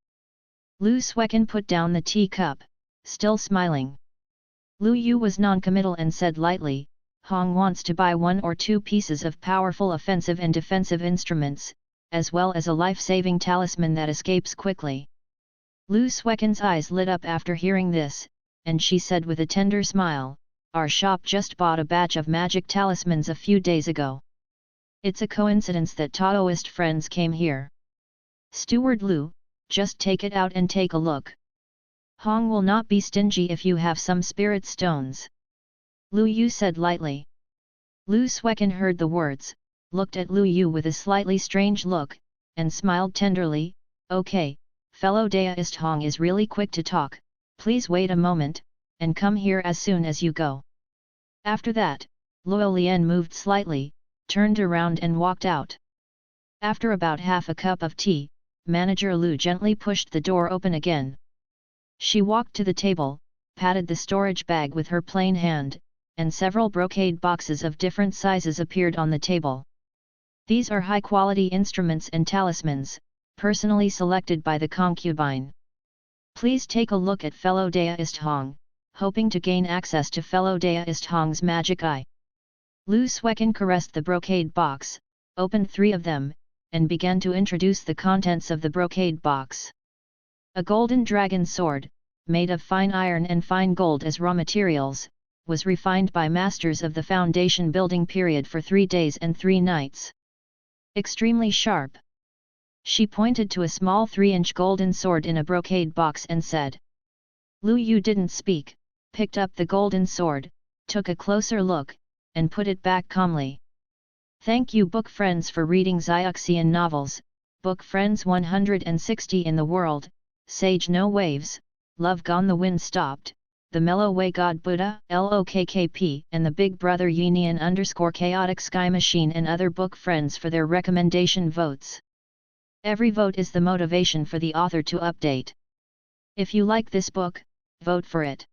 Lu Xueqin put down the teacup, still smiling. Lu Yu was non-committal and said lightly, "Hong wants to buy 1 or 2 pieces of powerful offensive and defensive instruments, as well as a life-saving talisman that escapes quickly." Lu Xueqin's eyes lit up after hearing this, and she said with a tender smile, "Our shop just bought a batch of magic talismans a few days ago. It's a coincidence that Taoist friends came here. Steward Lu, just take it out and take a look. Hong will not be stingy if you have some spirit stones." Lu Yu said lightly. Lu Xueqin heard the words, looked at Lu Yu with a slightly strange look, and smiled tenderly, "Okay, fellow Daoist Hong is really quick to talk, please wait a moment, and come here as soon as you go." After that, Luo Lian moved slightly, turned around and walked out. After about half a cup of tea, Manager Lu gently pushed the door open again. She walked to the table, patted the storage bag with her plain hand, and several brocade boxes of different sizes appeared on the table. These are high-quality instruments and talismans, personally selected by the concubine. Please take a look at fellow Daoist Hong, hoping to gain access to fellow Daoist Hong's magic eye. Lu Suekin caressed the brocade box, opened 3 of them, and began to introduce the contents of the brocade box. A golden dragon sword, made of fine iron and fine gold as raw materials, was refined by masters of the foundation building period for 3 days and 3 nights. Extremely sharp. She pointed to a small 3-inch golden sword in a brocade box and said. Lu Yu didn't speak, picked up the golden sword, took a closer look, and put it back calmly. Thank you book friends for reading Xiaoxian novels, book friends 160 in the world, Sage No Waves, Love Gone the Wind Stopped, The Mellow Way God Buddha, LOKKP and the Big Brother Yinian _ Chaotic Sky Machine and other book friends for their recommendation votes. Every vote is the motivation for the author to update. If you like this book, vote for it.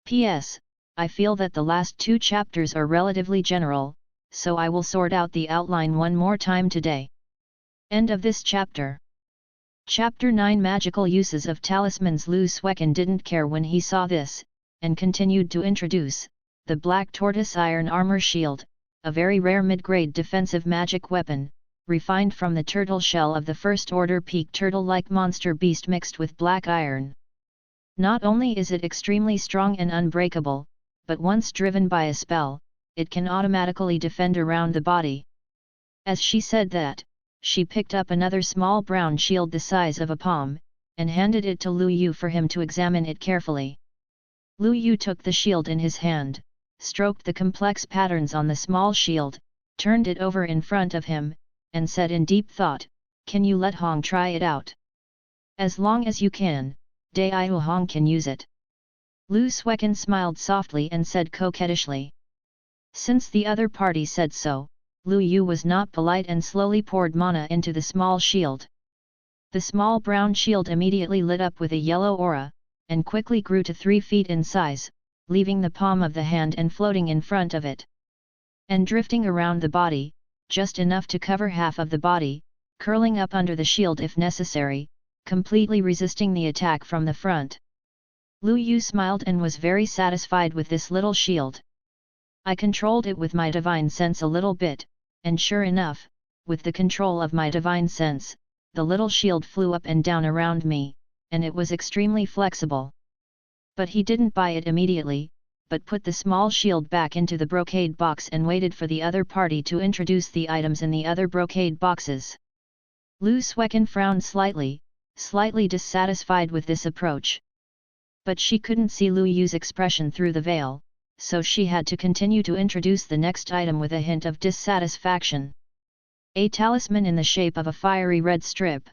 P.S. I feel that the last 2 chapters are relatively general, so I will sort out the outline one more time today. End of this chapter. Chapter 9 Magical Uses of Talismans. Lu Suekin didn't care when he saw this, and continued to introduce, the Black Tortoise Iron Armor Shield, a very rare mid-grade defensive magic weapon, refined from the turtle shell of the first order peak turtle-like monster beast mixed with black iron. Not only is it extremely strong and unbreakable, but once driven by a spell, it can automatically defend around the body. As she said that, she picked up another small brown shield the size of a palm, and handed it to Lu Yu for him to examine it carefully. Lu Yu took the shield in his hand, stroked the complex patterns on the small shield, turned it over in front of him, and said in deep thought, "Can you let Hong try it out? As long as you can, Daihu Hong can use it." Lu Suekin smiled softly and said coquettishly. Since the other party said so, Lu Yu was not polite and slowly poured mana into the small shield. The small brown shield immediately lit up with a yellow aura, and quickly grew to 3 feet in size, leaving the palm of the hand and floating in front of it. And drifting around the body, just enough to cover half of the body, curling up under the shield if necessary, completely resisting the attack from the front. Lu Yu smiled and was very satisfied with this little shield. I controlled it with my divine sense a little bit, and sure enough, with the control of my divine sense, the little shield flew up and down around me, and it was extremely flexible. But he didn't buy it immediately, but put the small shield back into the brocade box and waited for the other party to introduce the items in the other brocade boxes. Lu Suekin frowned slightly dissatisfied with this approach. But she couldn't see Lu Yu's expression through the veil, so she had to continue to introduce the next item with a hint of dissatisfaction. A talisman in the shape of a fiery red strip.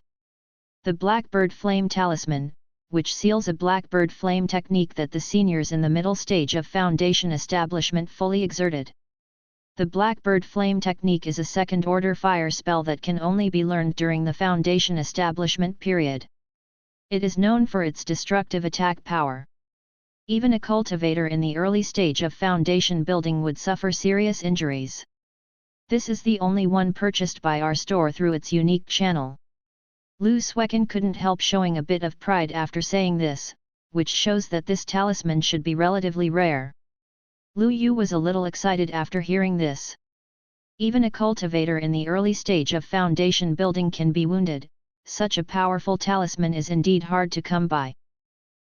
The Blackbird Flame Talisman, which seals a Blackbird Flame technique that the seniors in the middle stage of Foundation establishment fully exerted. The Blackbird Flame technique is a second-order fire spell that can only be learned during the Foundation establishment period. It is known for its destructive attack power. Even a cultivator in the early stage of Foundation building would suffer serious injuries. This is the only one purchased by our store through its unique channel. Lu Suekin couldn't help showing a bit of pride after saying this, which shows that this talisman should be relatively rare. Lu Yu was a little excited after hearing this. Even a cultivator in the early stage of Foundation building can be wounded, such a powerful talisman is indeed hard to come by.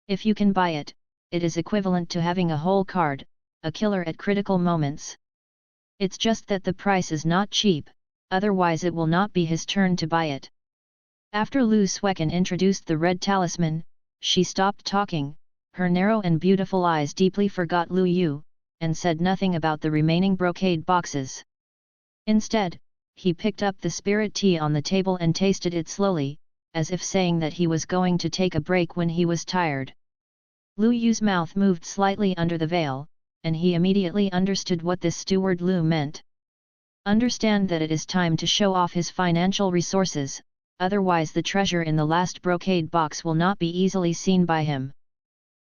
If you can buy it, it is equivalent to having a whole card, a killer at critical moments. It's just that the price is not cheap, otherwise it will not be his turn to buy it. After Lu Suekin introduced the red talisman, she stopped talking, her narrow and beautiful eyes deeply forgot Lu Yu, and said nothing about the remaining brocade boxes. Instead, he picked up the spirit tea on the table and tasted it slowly, as if saying that he was going to take a break when he was tired. Lu Yu's mouth moved slightly under the veil, and he immediately understood what this steward Lu meant. Understand that it is time to show off his financial resources, otherwise the treasure in the last brocade box will not be easily seen by him.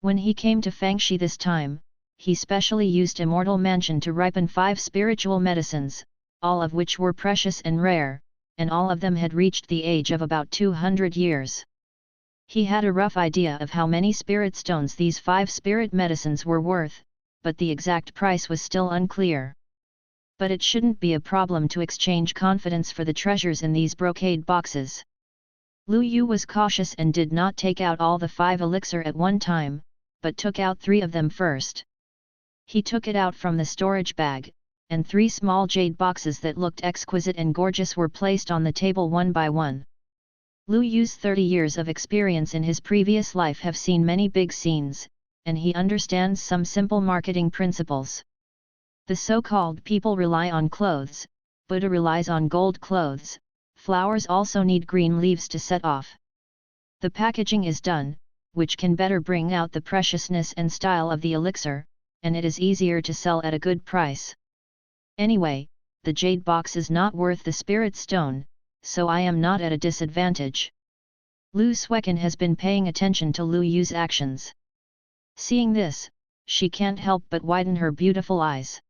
When he came to Fangshi this time, he specially used Immortal Mansion to ripen 5 spiritual medicines, all of which were precious and rare, and all of them had reached the age of about 200 years. He had a rough idea of how many spirit stones these 5 spirit medicines were worth, but the exact price was still unclear. But it shouldn't be a problem to exchange confidence for the treasures in these brocade boxes. Lu Yu was cautious and did not take out all the 5 elixir at one time, but took out 3 of them first. He took it out from the storage bag, and 3 small jade boxes that looked exquisite and gorgeous were placed on the table one by one. Lu Yu's 30 years of experience in his previous life have seen many big scenes, and he understands some simple marketing principles. The so-called people rely on clothes, Buddha relies on gold clothes, flowers also need green leaves to set off. The packaging is done, which can better bring out the preciousness and style of the elixir, and it is easier to sell at a good price. Anyway, the jade box is not worth the spirit stone, so I am not at a disadvantage. Lu Suekin has been paying attention to Lu Yu's actions. Seeing this, she can't help but widen her beautiful eyes.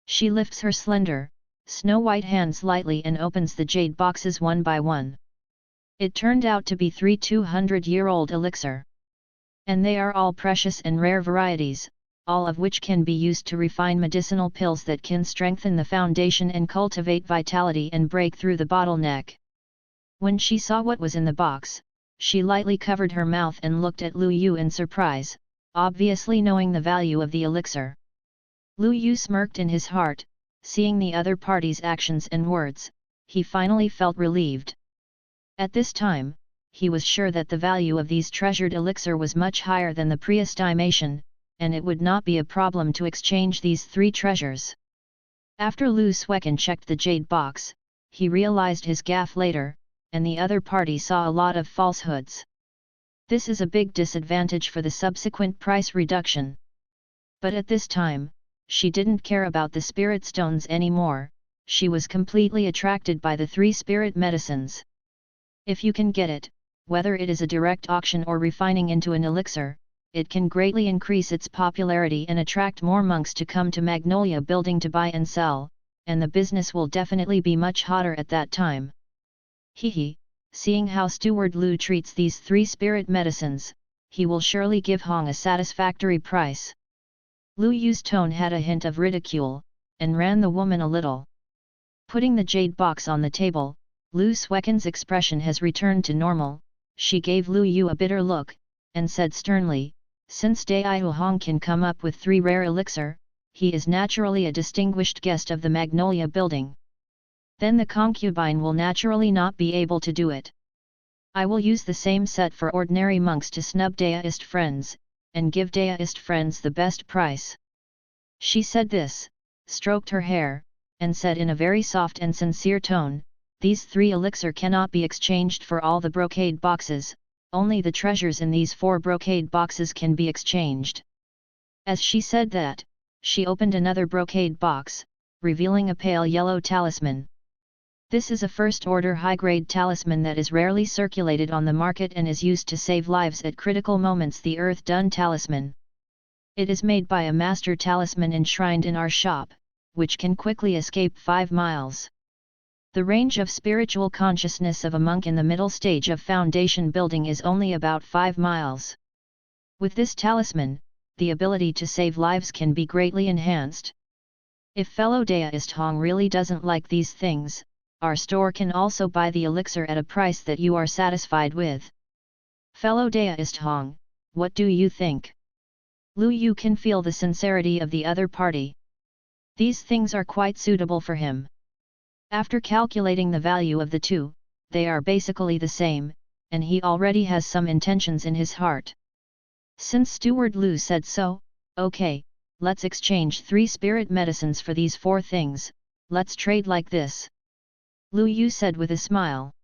She lifts her slender, snow-white hands lightly and opens the jade boxes one by one. It turned out to be 3 200-year-old elixir. And they are all precious and rare varieties, all of which can be used to refine medicinal pills that can strengthen the foundation and cultivate vitality and break through the bottleneck. When she saw what was in the box, she lightly covered her mouth and looked at Lu Yu in surprise, obviously knowing the value of the elixir. Lu Yu smirked in his heart, seeing the other party's actions and words, he finally felt relieved. At this time, he was sure that the value of these treasured elixir was much higher than the pre-estimation, and it would not be a problem to exchange these 3 treasures. After Lu Suekin checked the jade box, he realized his gaffe later, and the other party saw a lot of falsehoods. This is a big disadvantage for the subsequent price reduction. But at this time, she didn't care about the spirit stones anymore, she was completely attracted by the 3 spirit medicines. If you can get it, whether it is a direct auction or refining into an elixir, it can greatly increase its popularity and attract more monks to come to Magnolia Building to buy and sell, and the business will definitely be much hotter at that time. Hehe, seeing how Steward Lu treats these 3 spirit medicines, he will surely give Hong a satisfactory price. Lu Yu's tone had a hint of ridicule, and ran the woman a little. Putting the jade box on the table, Lu Suekin's expression has returned to normal. She gave Lu Yu a bitter look, and said sternly, "Since Daihu Hong can come up with 3 rare elixir, he is naturally a distinguished guest of the Magnolia Building. Then the concubine will naturally not be able to do it. I will use the same set for ordinary monks to snub Daoist friends, and give Daoist friends the best price." She said this, stroked her hair, and said in a very soft and sincere tone, "These 3 elixir cannot be exchanged for all the brocade boxes, only the treasures in these 4 brocade boxes can be exchanged." As she said that, she opened another brocade box, revealing a pale yellow talisman. This is a first-order high-grade talisman that is rarely circulated on the market and is used to save lives at critical moments. The Earth Done Talisman. It is made by a master talisman enshrined in our shop, which can quickly escape 5 miles. The range of spiritual consciousness of a monk in the middle stage of foundation building is only about 5 miles. With this talisman, the ability to save lives can be greatly enhanced. If fellow Daoist Hong really doesn't like these things, our store can also buy the elixir at a price that you are satisfied with. Fellow Daoist Hong, what do you think? Lu Yu can feel the sincerity of the other party. These things are quite suitable for him. After calculating the value of the 2, they are basically the same, and he already has some intentions in his heart. Since Steward Lu said so, okay, let's exchange 3 spirit medicines for these 4 things, let's trade like this. Lu Yu said with a smile.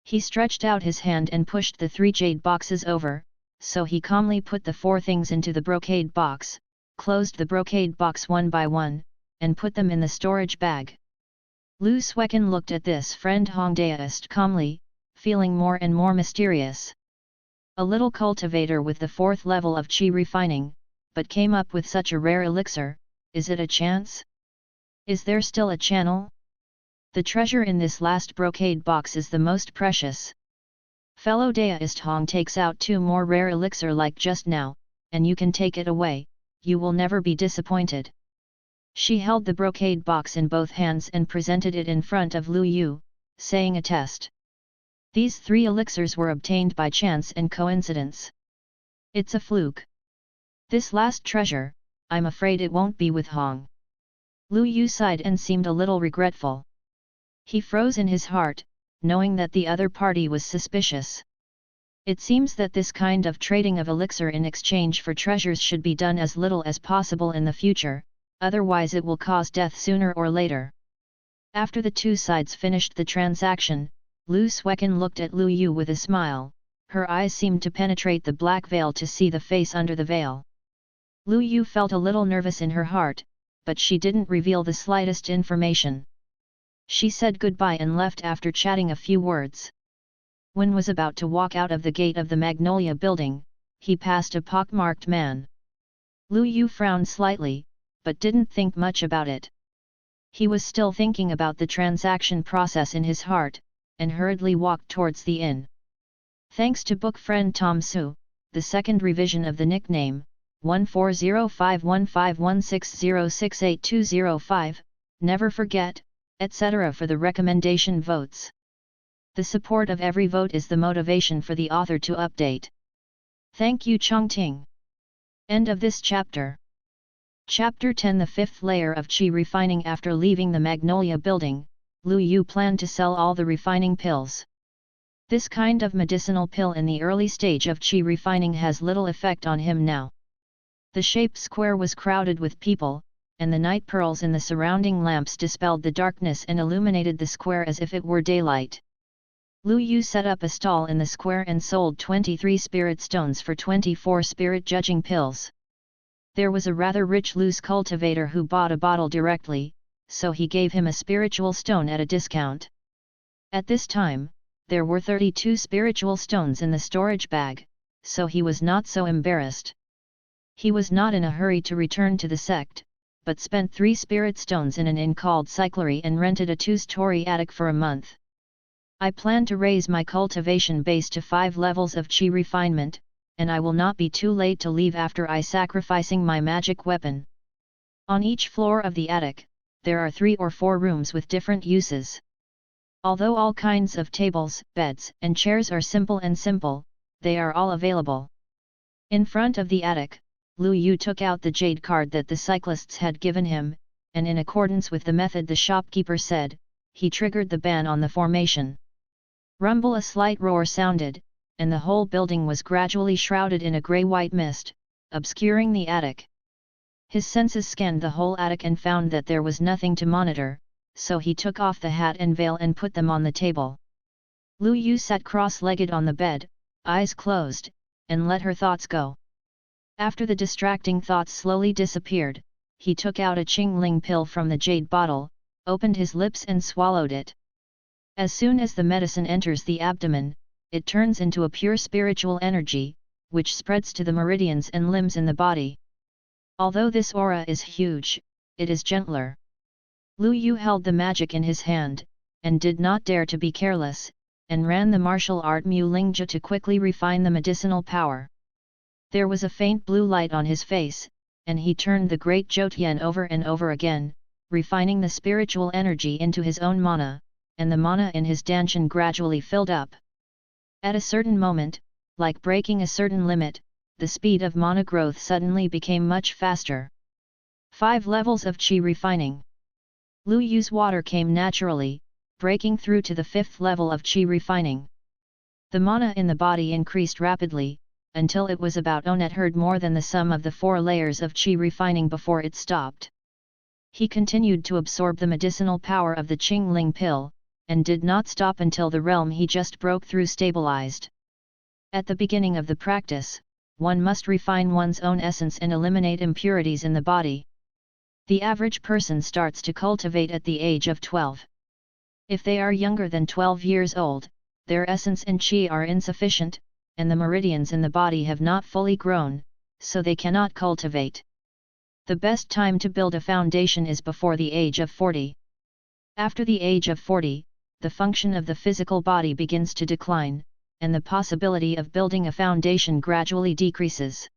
He stretched out his hand and pushed the 3 jade boxes over, so he calmly put the 4 things into the brocade box, closed the brocade box one by one, and put them in the storage bag. Lu Suekin looked at this friend Hong Daoist calmly, feeling more and more mysterious. A little cultivator with the 4th level of qi refining, but came up with such a rare elixir, is it a chance? Is there still a channel? The treasure in this last brocade box is the most precious. Fellow Daoist Hong takes out 2 more rare elixir like just now, and you can take it away, you will never be disappointed. She held the brocade box in both hands and presented it in front of Lu Yu, saying a test. These 3 elixirs were obtained by chance and coincidence. It's a fluke. This last treasure, I'm afraid it won't be with Hong. Lu Yu sighed and seemed a little regretful. He froze in his heart, knowing that the other party was suspicious. It seems that this kind of trading of elixir in exchange for treasures should be done as little as possible in the future, otherwise it will cause death sooner or later. After the 2 sides finished the transaction, Lu Suekin looked at Lu Yu with a smile. Her eyes seemed to penetrate the black veil to see the face under the veil. Lu Yu felt a little nervous in her heart, but she didn't reveal the slightest information. She said goodbye and left after chatting a few words. When was about to walk out of the gate of the Magnolia building, he passed a pockmarked man. Lu Yu frowned slightly, but didn't think much about it. He was still thinking about the transaction process in his heart, and hurriedly walked towards the inn. Thanks to book friend Tom Su, the second revision of the nickname, 14051516068205, never forget, etc. for the recommendation votes. The support of every vote is the motivation for the author to update. Thank you Chongting. End of this chapter. Chapter 10 The 5th layer of qi refining. After leaving the Magnolia building, Lu Yu planned to sell all the refining pills. This kind of medicinal pill in the early stage of qi refining has little effect on him now. The shaped square was crowded with people, and the night pearls in the surrounding lamps dispelled the darkness and illuminated the square as if it were daylight. Lu Yu set up a stall in the square and sold 23 spirit stones for 24 spirit judging pills. There was a rather rich loose cultivator who bought a bottle directly, so he gave him a spiritual stone at a discount. At this time, there were 32 spiritual stones in the storage bag, so he was not so embarrassed. He was not in a hurry to return to the sect, but spent 3 spirit stones in an inn called Cyclery and rented a 2-story attic for a month. I plan to raise my cultivation base to 5 levels of qi refinement, and I will not be too late to leave after I sacrificing my magic weapon. On each floor of the attic, there are 3 or 4 rooms with different uses. Although all kinds of tables, beds, and chairs are simple, they are all available. In front of the attic, Lu Yu took out the jade card that the cyclists had given him, and in accordance with the method the shopkeeper said, he triggered the ban on the formation. Rumble. A slight roar sounded, and the whole building was gradually shrouded in a grey-white mist, obscuring the attic. His senses scanned the whole attic and found that there was nothing to monitor, so he took off the hat and veil and put them on the table. Lu Yu sat cross-legged on the bed, eyes closed, and let her thoughts go. After the distracting thoughts slowly disappeared, he took out a Qingling pill from the jade bottle, opened his lips and swallowed it. As soon as the medicine enters the abdomen, it turns into a pure spiritual energy, which spreads to the meridians and limbs in the body. Although this aura is huge, it is gentler. Lu Yu held the magic in his hand, and did not dare to be careless, and ran the martial art Mu Lingja to quickly refine the medicinal power. There was a faint blue light on his face, and he turned the great Zhoutian over and over again, refining the spiritual energy into his own mana, and the mana in his danshan gradually filled up. At a certain moment, like breaking a certain limit, the speed of mana growth suddenly became much faster. 5 levels of qi refining. Lu Yu's water came naturally, breaking through to the 5th level of qi refining. The mana in the body increased rapidly, until it was about onet herd more than the sum of the 4 layers of qi refining before it stopped. He continued to absorb the medicinal power of the Qingling pill, and did not stop until the realm he just broke through stabilized. At the beginning of the practice, one must refine one's own essence and eliminate impurities in the body. The average person starts to cultivate at the age of 12. If they are younger than 12 years old, their essence and chi are insufficient, and the meridians in the body have not fully grown, so they cannot cultivate. The best time to build a foundation is before the age of 40. After the age of 40, the function of the physical body begins to decline, and the possibility of building a foundation gradually decreases.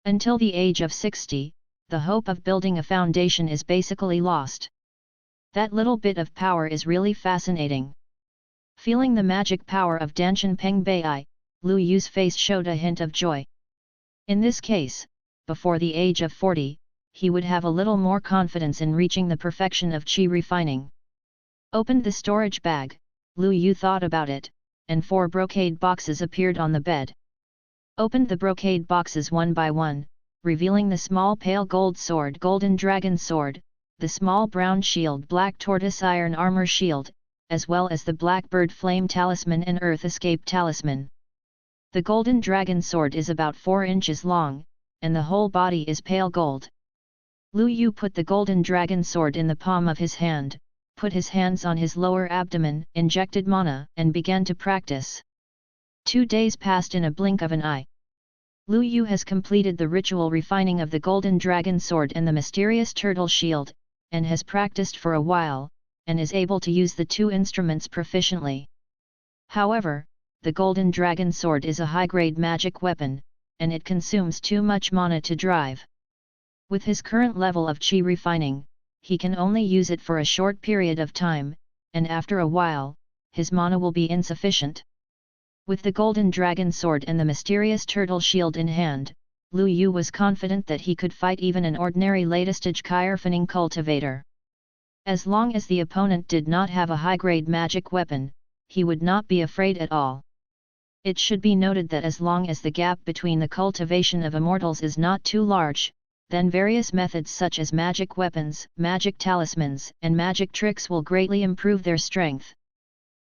Until the age of 60, the hope of building a foundation is basically lost. That little bit of power is really fascinating. Feeling the magic power of Danshan Peng Bai, Lu Yu's face showed a hint of joy. In this case, before the age of 40, he would have a little more confidence in reaching the perfection of qi refining. Opened the storage bag, Lu Yu thought about it, and 4 brocade boxes appeared on the bed. Opened the brocade boxes one by one, revealing the small pale gold sword, golden dragon sword, the small brown shield, black tortoise iron armor shield, as well as the blackbird flame talisman and earth escape talisman. The golden dragon sword is about 4 inches long, and the whole body is pale gold. Lu Yu put the golden dragon sword in the palm of his hand, put his hands on his lower abdomen, injected mana, and began to practice. 2 days passed in a blink of an eye. Lu Yu has completed the ritual refining of the golden dragon sword and the mysterious turtle shield, and has practiced for a while, and is able to use the 2 instruments proficiently. However, the golden dragon sword is a high-grade magic weapon, and it consumes too much mana to drive. With his current level of qi refining, he can only use it for a short period of time, and after a while, his mana will be insufficient. With the golden dragon sword and the mysterious turtle shield in hand, Lu Yu was confident that he could fight even an ordinary late-stage qi refining cultivator. As long as the opponent did not have a high-grade magic weapon, he would not be afraid at all. It should be noted that as long as the gap between the cultivation of immortals is not too large, then various methods such as magic weapons, magic talismans, and magic tricks will greatly improve their strength.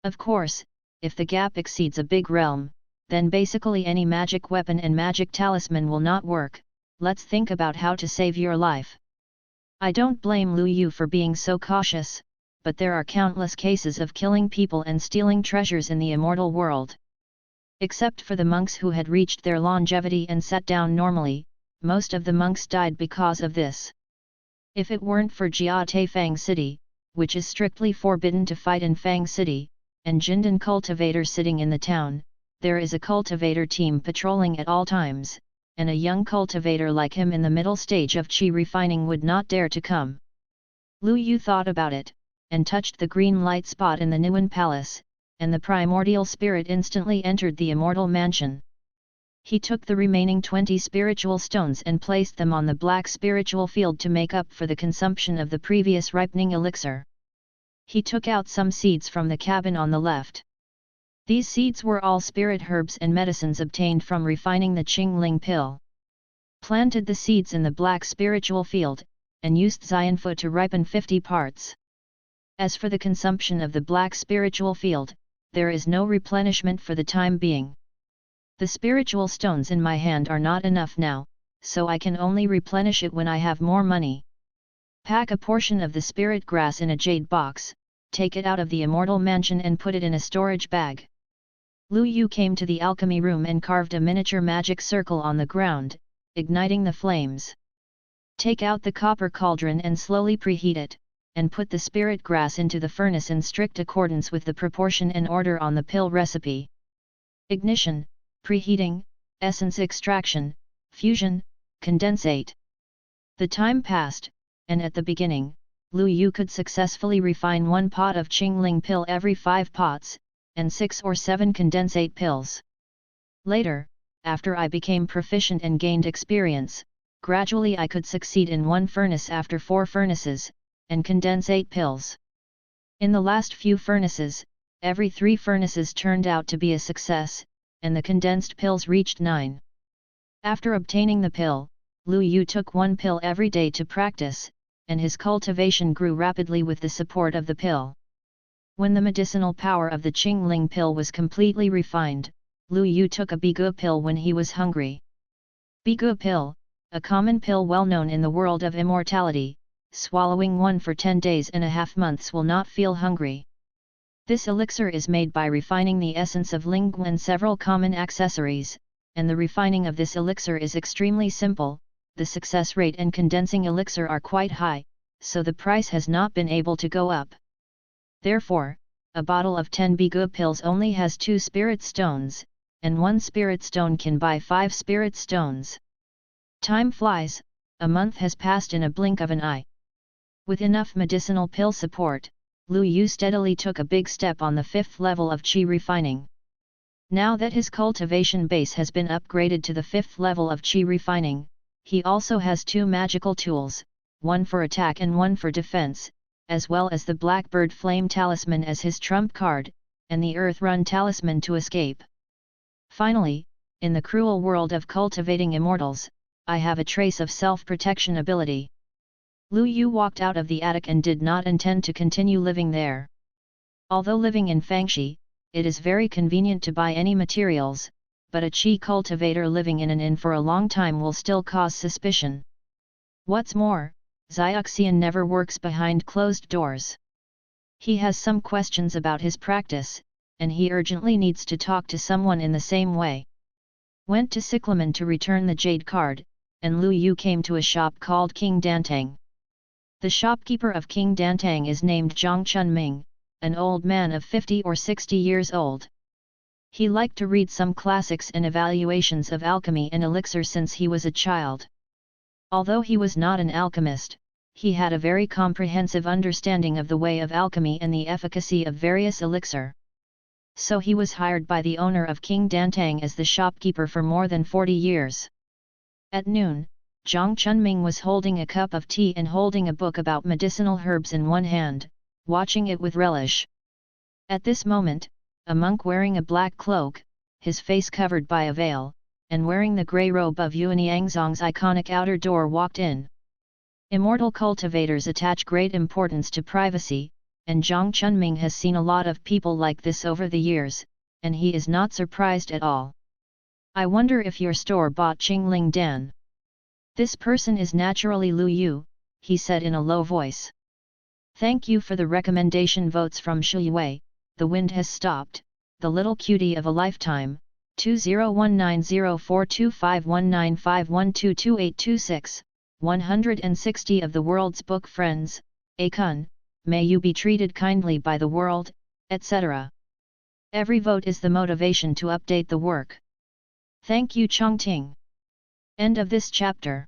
Of course, if the gap exceeds a big realm, then basically any magic weapon and magic talisman will not work. Let's think about how to save your life. I don't blame Lu Yu for being so cautious, but there are countless cases of killing people and stealing treasures in the immortal world. Except for the monks who had reached their longevity and sat down normally, most of the monks died because of this. If it weren't for Jiate Fang City, which is strictly forbidden to fight in Fang City, and Jindan cultivator sitting in the town, there is a cultivator team patrolling at all times, and a young cultivator like him in the middle stage of qi refining would not dare to come. Lu Yu thought about it, and touched the green light spot in the Nuan Palace, and the primordial spirit instantly entered the immortal mansion. He took the remaining 20 spiritual stones and placed them on the black spiritual field to make up for the consumption of the previous ripening elixir. He took out some seeds from the cabin on the left. These seeds were all spirit herbs and medicines obtained from refining the Qingling pill. Planted the seeds in the black spiritual field, and used Xianfu to ripen 50 parts. As for the consumption of the black spiritual field, there is no replenishment for the time being. The spiritual stones in my hand are not enough now, so I can only replenish it when I have more money. Pack a portion of the spirit grass in a jade box, take it out of the immortal mansion and put it in a storage bag. Lu Yu came to the alchemy room and carved a miniature magic circle on the ground, igniting the flames. Take out the copper cauldron and slowly preheat it, and put the spirit grass into the furnace in strict accordance with the proportion and order on the pill recipe. Ignition, preheating, essence extraction, fusion, condensate. The time passed, and at the beginning, Lu Yu could successfully refine 1 pot of Qingling pill every 5 pots, and 6 or 7 condensate pills. Later, after I became proficient and gained experience, gradually I could succeed in 1 furnace after 4 furnaces, and condensate pills. In the last few furnaces, every 3 furnaces turned out to be a success, and the condensed pills reached 9. After obtaining the pill, Lu Yu took 1 pill every day to practice, and his cultivation grew rapidly with the support of the pill. When the medicinal power of the Qingling pill was completely refined, Lu Yu took a bigu pill when he was hungry. Bigu pill, a common pill well known in the world of immortality, swallowing one for 10 days and a half months will not feel hungry. This elixir is made by refining the essence of lingu and several common accessories, and the refining of this elixir is extremely simple. The success rate and condensing elixir are quite high, so the price has not been able to go up. Therefore, a bottle of 10 Bigu pills only has 2 spirit stones, and 1 spirit stone can buy 5 spirit stones. Time flies, a month has passed in a blink of an eye. With enough medicinal pill support, Lu Yu steadily took a big step on the 5th level of qi refining. Now that his cultivation base has been upgraded to the 5th level of qi refining, he also has 2 magical tools, one for attack and one for defense, as well as the Blackbird Flame Talisman as his trump card, and the Earth Run Talisman to escape. Finally, in the cruel world of cultivating immortals, I have a trace of self-protection ability. Lu Yu walked out of the attic and did not intend to continue living there. Although living in Fangxi, it is very convenient to buy any materials, but a qi cultivator living in an inn for a long time will still cause suspicion. What's more, Xiaoxian never works behind closed doors. He has some questions about his practice, and he urgently needs to talk to someone in the same way. Went to Cyclamen to return the jade card, and Lu Yu came to a shop called King Dantang. The shopkeeper of King Dantang is named Zhang Chunming, an old man of 50 or 60 years old. He liked to read some classics and evaluations of alchemy and elixir since he was a child. Although he was not an alchemist, he had a very comprehensive understanding of the way of alchemy and the efficacy of various elixir. So he was hired by the owner of King Dantang as the shopkeeper for more than 40 years. At noon, Zhang Chunming was holding a cup of tea and holding a book about medicinal herbs in one hand, watching it with relish. At this moment, a monk wearing a black cloak, his face covered by a veil, and wearing the grey robe of Yuan Yangzong's iconic outer door walked in. Immortal cultivators attach great importance to privacy, and Zhang Chunming has seen a lot of people like this over the years, and he is not surprised at all. I wonder if your store bought Qingling Dan. This person is naturally Lu Yu, he said in a low voice. Thank you for the recommendation. Votes from Shuyue. The wind has stopped, the little cutie of a lifetime, 201904251951222826, 160 of the world's book friends, Akun, may you be treated kindly by the world, etc. Every vote is the motivation to update the work. Thank you Chongting. End of this chapter.